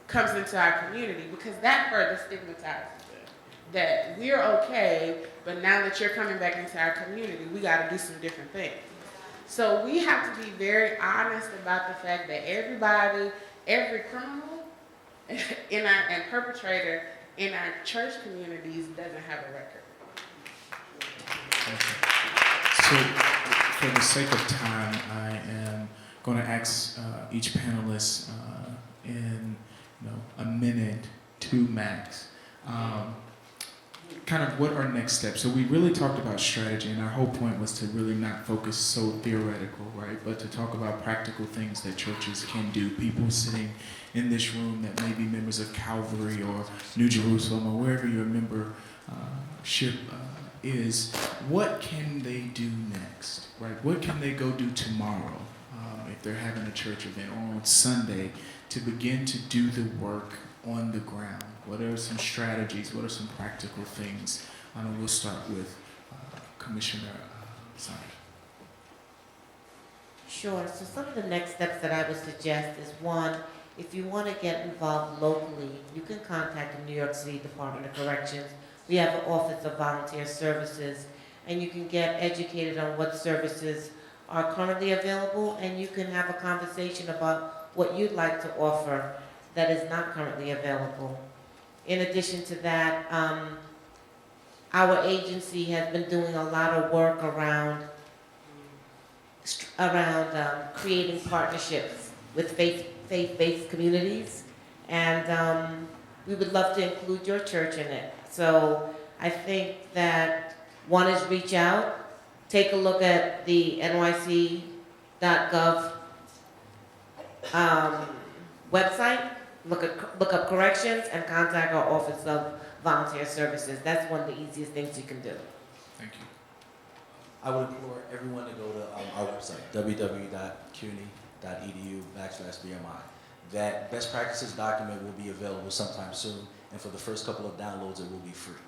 comes into our community, because that further stigmatizes it. That we're okay, but now that you're coming back into our community, we got to do some different things. So we have to be very honest about the fact that everybody, every criminal and perpetrator in our church communities doesn't have a record. So, for the sake of time, I am going to ask each panelist in a minute, 2 max, kind of what are next steps. So we really talked about strategy, and our whole point was to really not focus so theoretical, right? But to talk about practical things that churches can do. People sitting in this room that may be members of Calvary or New Jerusalem or wherever your membership is, what can they do next, right? What can they go do tomorrow if they're having a church event, or on Sunday, to begin to do the work on the ground? What are some strategies? What are some practical things? We'll start with Commissioner Saunders. Sure. So some of the next steps that I would suggest is, one, if you want to get involved locally, you can contact the New York City Department of Corrections. We have an Office of Volunteer Services, and you can get educated on what services are currently available, and you can have a conversation about what you'd like to offer that is not currently available. In addition to that, our agency has been doing a lot of work around creating partnerships with faith-based communities, and we would love to include your church in it. So I think that one is reach out, take a look at the nyc.gov website, look up corrections, and contact our Office of Volunteer Services. That's one of the easiest things you can do. Thank you. I would implore everyone to go to our website, www.cuny.edu/BMI. That best practices document will be available sometime soon, and for the first couple of downloads, it will be free.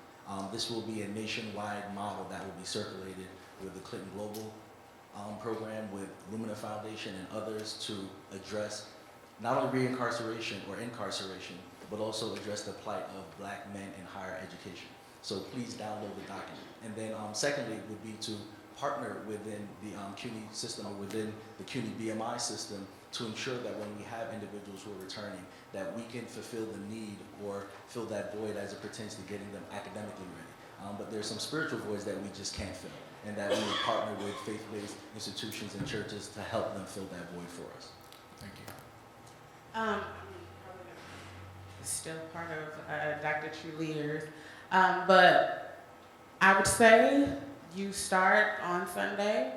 This will be a nationwide model that will be circulated with the Clinton Global program, with Lumina Foundation and others, to address not only reincarceration or incarceration, but also address the plight of Black men in higher education. So please download the document. And then secondly would be to partner within the CUNY system, or within the CUNY BMI system, to ensure that when we have individuals who are returning, that we can fulfill the need or fill that void as it pertains to getting them academically ready. But there's some spiritual voids that we just can't fill, and that we would partner with faith-based institutions and churches to help them fill that void for us. Thank you. Still part of Dr. Trulier's, but I would say you start on Sunday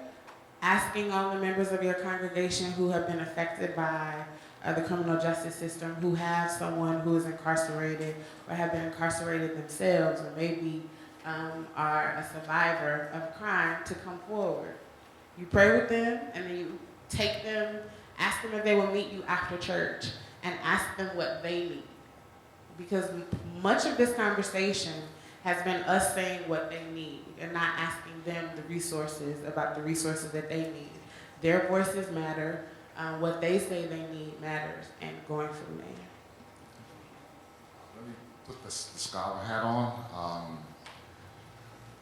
asking all the members of your congregation who have been affected by the criminal justice system, who have someone who is incarcerated or have been incarcerated themselves, or maybe are a survivor of crime, to come forward. You pray with them, and then you take them, ask them if they will meet you after church, and ask them what they need. Because much of this conversation has been us saying what they need and not asking them the resources about the resources that they need. Their voices matter. What they say they need matters, and going from there. Let me put the scholar hat on.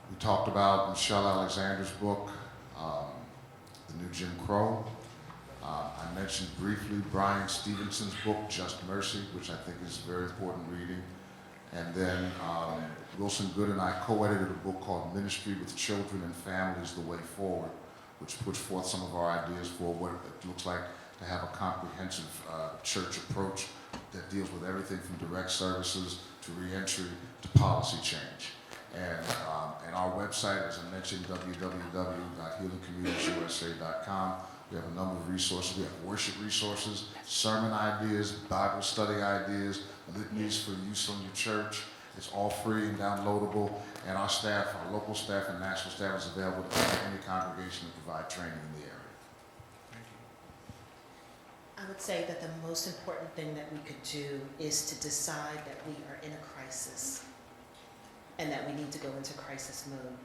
We talked about Michelle Alexander's book, The New Jim Crow. I mentioned briefly Brian Stevenson's book, Just Mercy, which I think is very important reading. And then Wilson Good and I co-edited a book called Ministry with Children and Families, The Way Forward, which puts forth some of our ideas for what it looks like to have a comprehensive church approach that deals with everything from direct services to reentry to policy change. And our website, as I mentioned, www.healingcommunitiesusa.com. We have a number of resources. We have worship resources, sermon ideas, Bible study ideas, litanies for use on your church. It's all free and downloadable. And our staff, our local staff and national staff is available to any congregation to provide training in the area. I would say that the most important thing that we could do is to decide that we are in a crisis and that we need to go into crisis mode.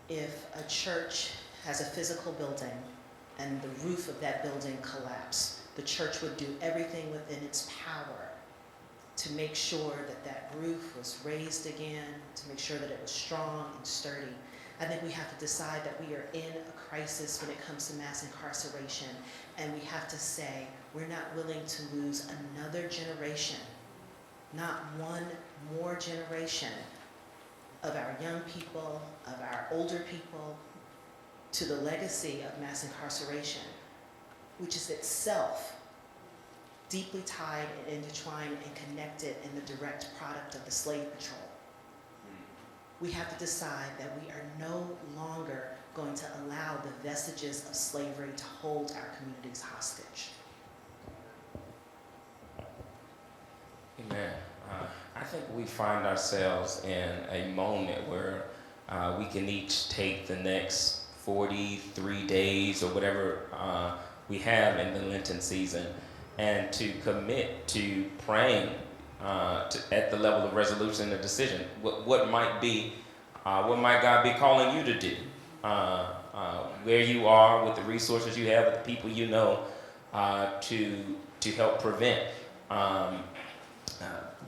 If a church has a physical building and the roof of that building collapsed, the church would do everything within its power to make sure that that roof was raised again, to make sure that it was strong and sturdy. I think we have to decide that we are in a crisis when it comes to mass incarceration, and we have to say we're not willing to lose another generation, not one more generation of our young people, of our older people, to the legacy of mass incarceration, which is itself deeply tied and intertwined and connected in the direct product of the slave patrol. We have to decide that we are no longer going to allow the vestiges of slavery to hold our communities hostage. Amen. I think we find ourselves in a moment where we can each take the next 43 days or whatever we have in the Lenten season and to commit to praying at the level of resolution and decision. What might God be calling you to do? Where you are with the resources you have, with the people you know, to help prevent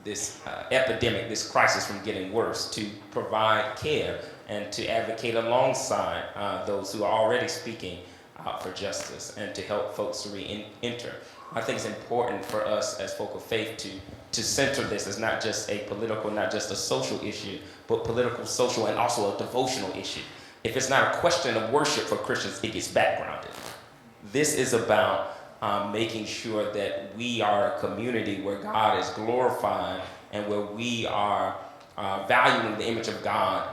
this epidemic, this crisis from getting worse, to provide care and to advocate alongside those who are already speaking out for justice and to help folks to re-enter. I think it's important for us as folk of faith to center this as not just a political, not just a social issue, but political, social, and also a devotional issue. If it's not a question of worship for Christians, it gets backgrounded. This is about making sure that we are a community where God is glorified and where we are valuing the image of God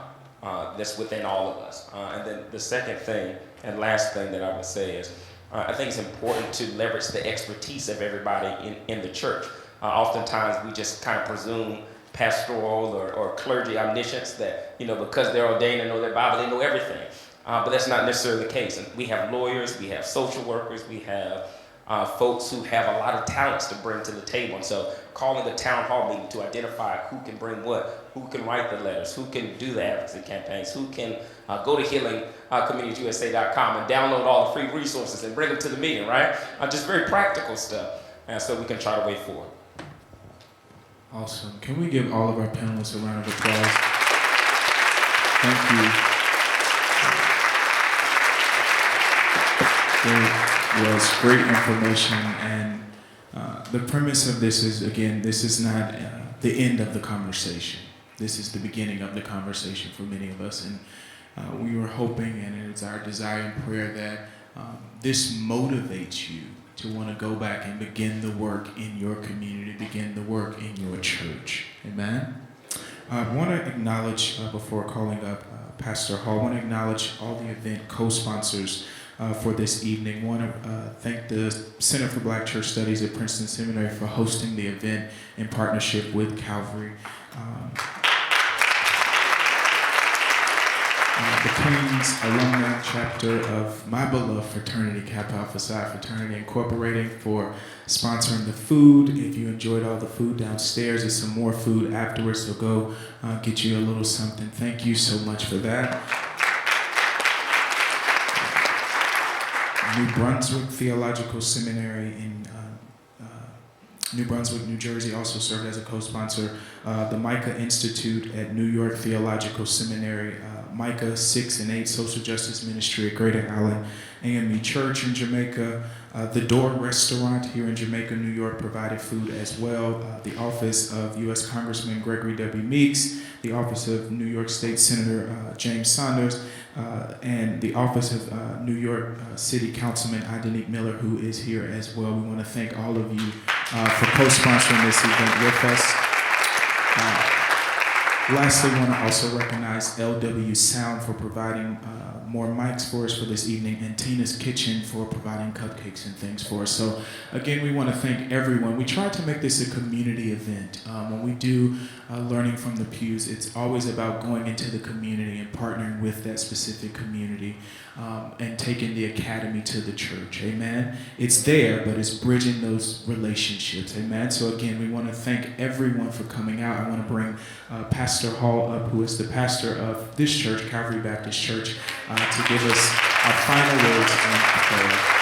that's within all of us. And then the second thing and last thing that I would say is I think it's important to leverage the expertise of everybody in the church. Oftentimes we just kind of presume pastoral or clergy omniscience that, because they're ordained and know their Bible, they know everything. But that's not necessarily the case. And we have lawyers, we have social workers, we have folks who have a lot of talents to bring to the table. And so calling a town hall meeting to identify who can bring what, who can write the letters, who can do the advocacy campaigns, who can go to healingcommunitiesusa.com and download all the free resources and bring them to the meeting, right? Just very practical stuff. And so we can chart a way forward. Awesome. Can we give all of our panelists a round of applause? Thank you. There was great information, and the premise of this is, again, this is not the end of the conversation. This is the beginning of the conversation for many of us, and we were hoping, and it's our desire and prayer that this motivates you to want to go back and begin the work in your community, begin the work in your church. Amen? I want to acknowledge, before calling up Pastor Hall, I want to acknowledge all the event co-sponsors for this evening. I want to thank the Center for Black Church Studies at Princeton Seminary for hosting the event in partnership with Calvary. The Queens Alumni Chapter of my beloved fraternity, Kappa Alpha Psi Fraternity Incorporated, for sponsoring the food. If you enjoyed all the food downstairs, there's some more food afterwards, so go get you a little something. Thank you so much for that. New Brunswick Theological Seminary in New Brunswick, New Jersey also served as a co-sponsor. The Micah Institute at New York Theological Seminary, Micah 6 and 8 Social Justice Ministry at Greater Allen AME Church in Jamaica. The Door Restaurant here in Jamaica, New York provided food as well. The office of U.S. Congressman Gregory W. Meeks, the office of New York State Senator James Saunders, and the office of New York City Councilman Idanique Miller, who is here as well. We want to thank all of you for co-sponsoring this event with us. Lastly, I want to also recognize LW Sound for providing more mics for us for this evening, and Tina's Kitchen for providing cupcakes and things for us. So again, we want to thank everyone. We try to make this a community event. When we do Learning from the Pews, it's always about going into the community and partnering with that specific community and taking the academy to the church. Amen. It's there, but it's bridging those relationships. Amen. So again, we want to thank everyone for coming out. I want to bring Pastor Hall up, who is the pastor of this church, Calvary Baptist Church, to give us our final words and prayer.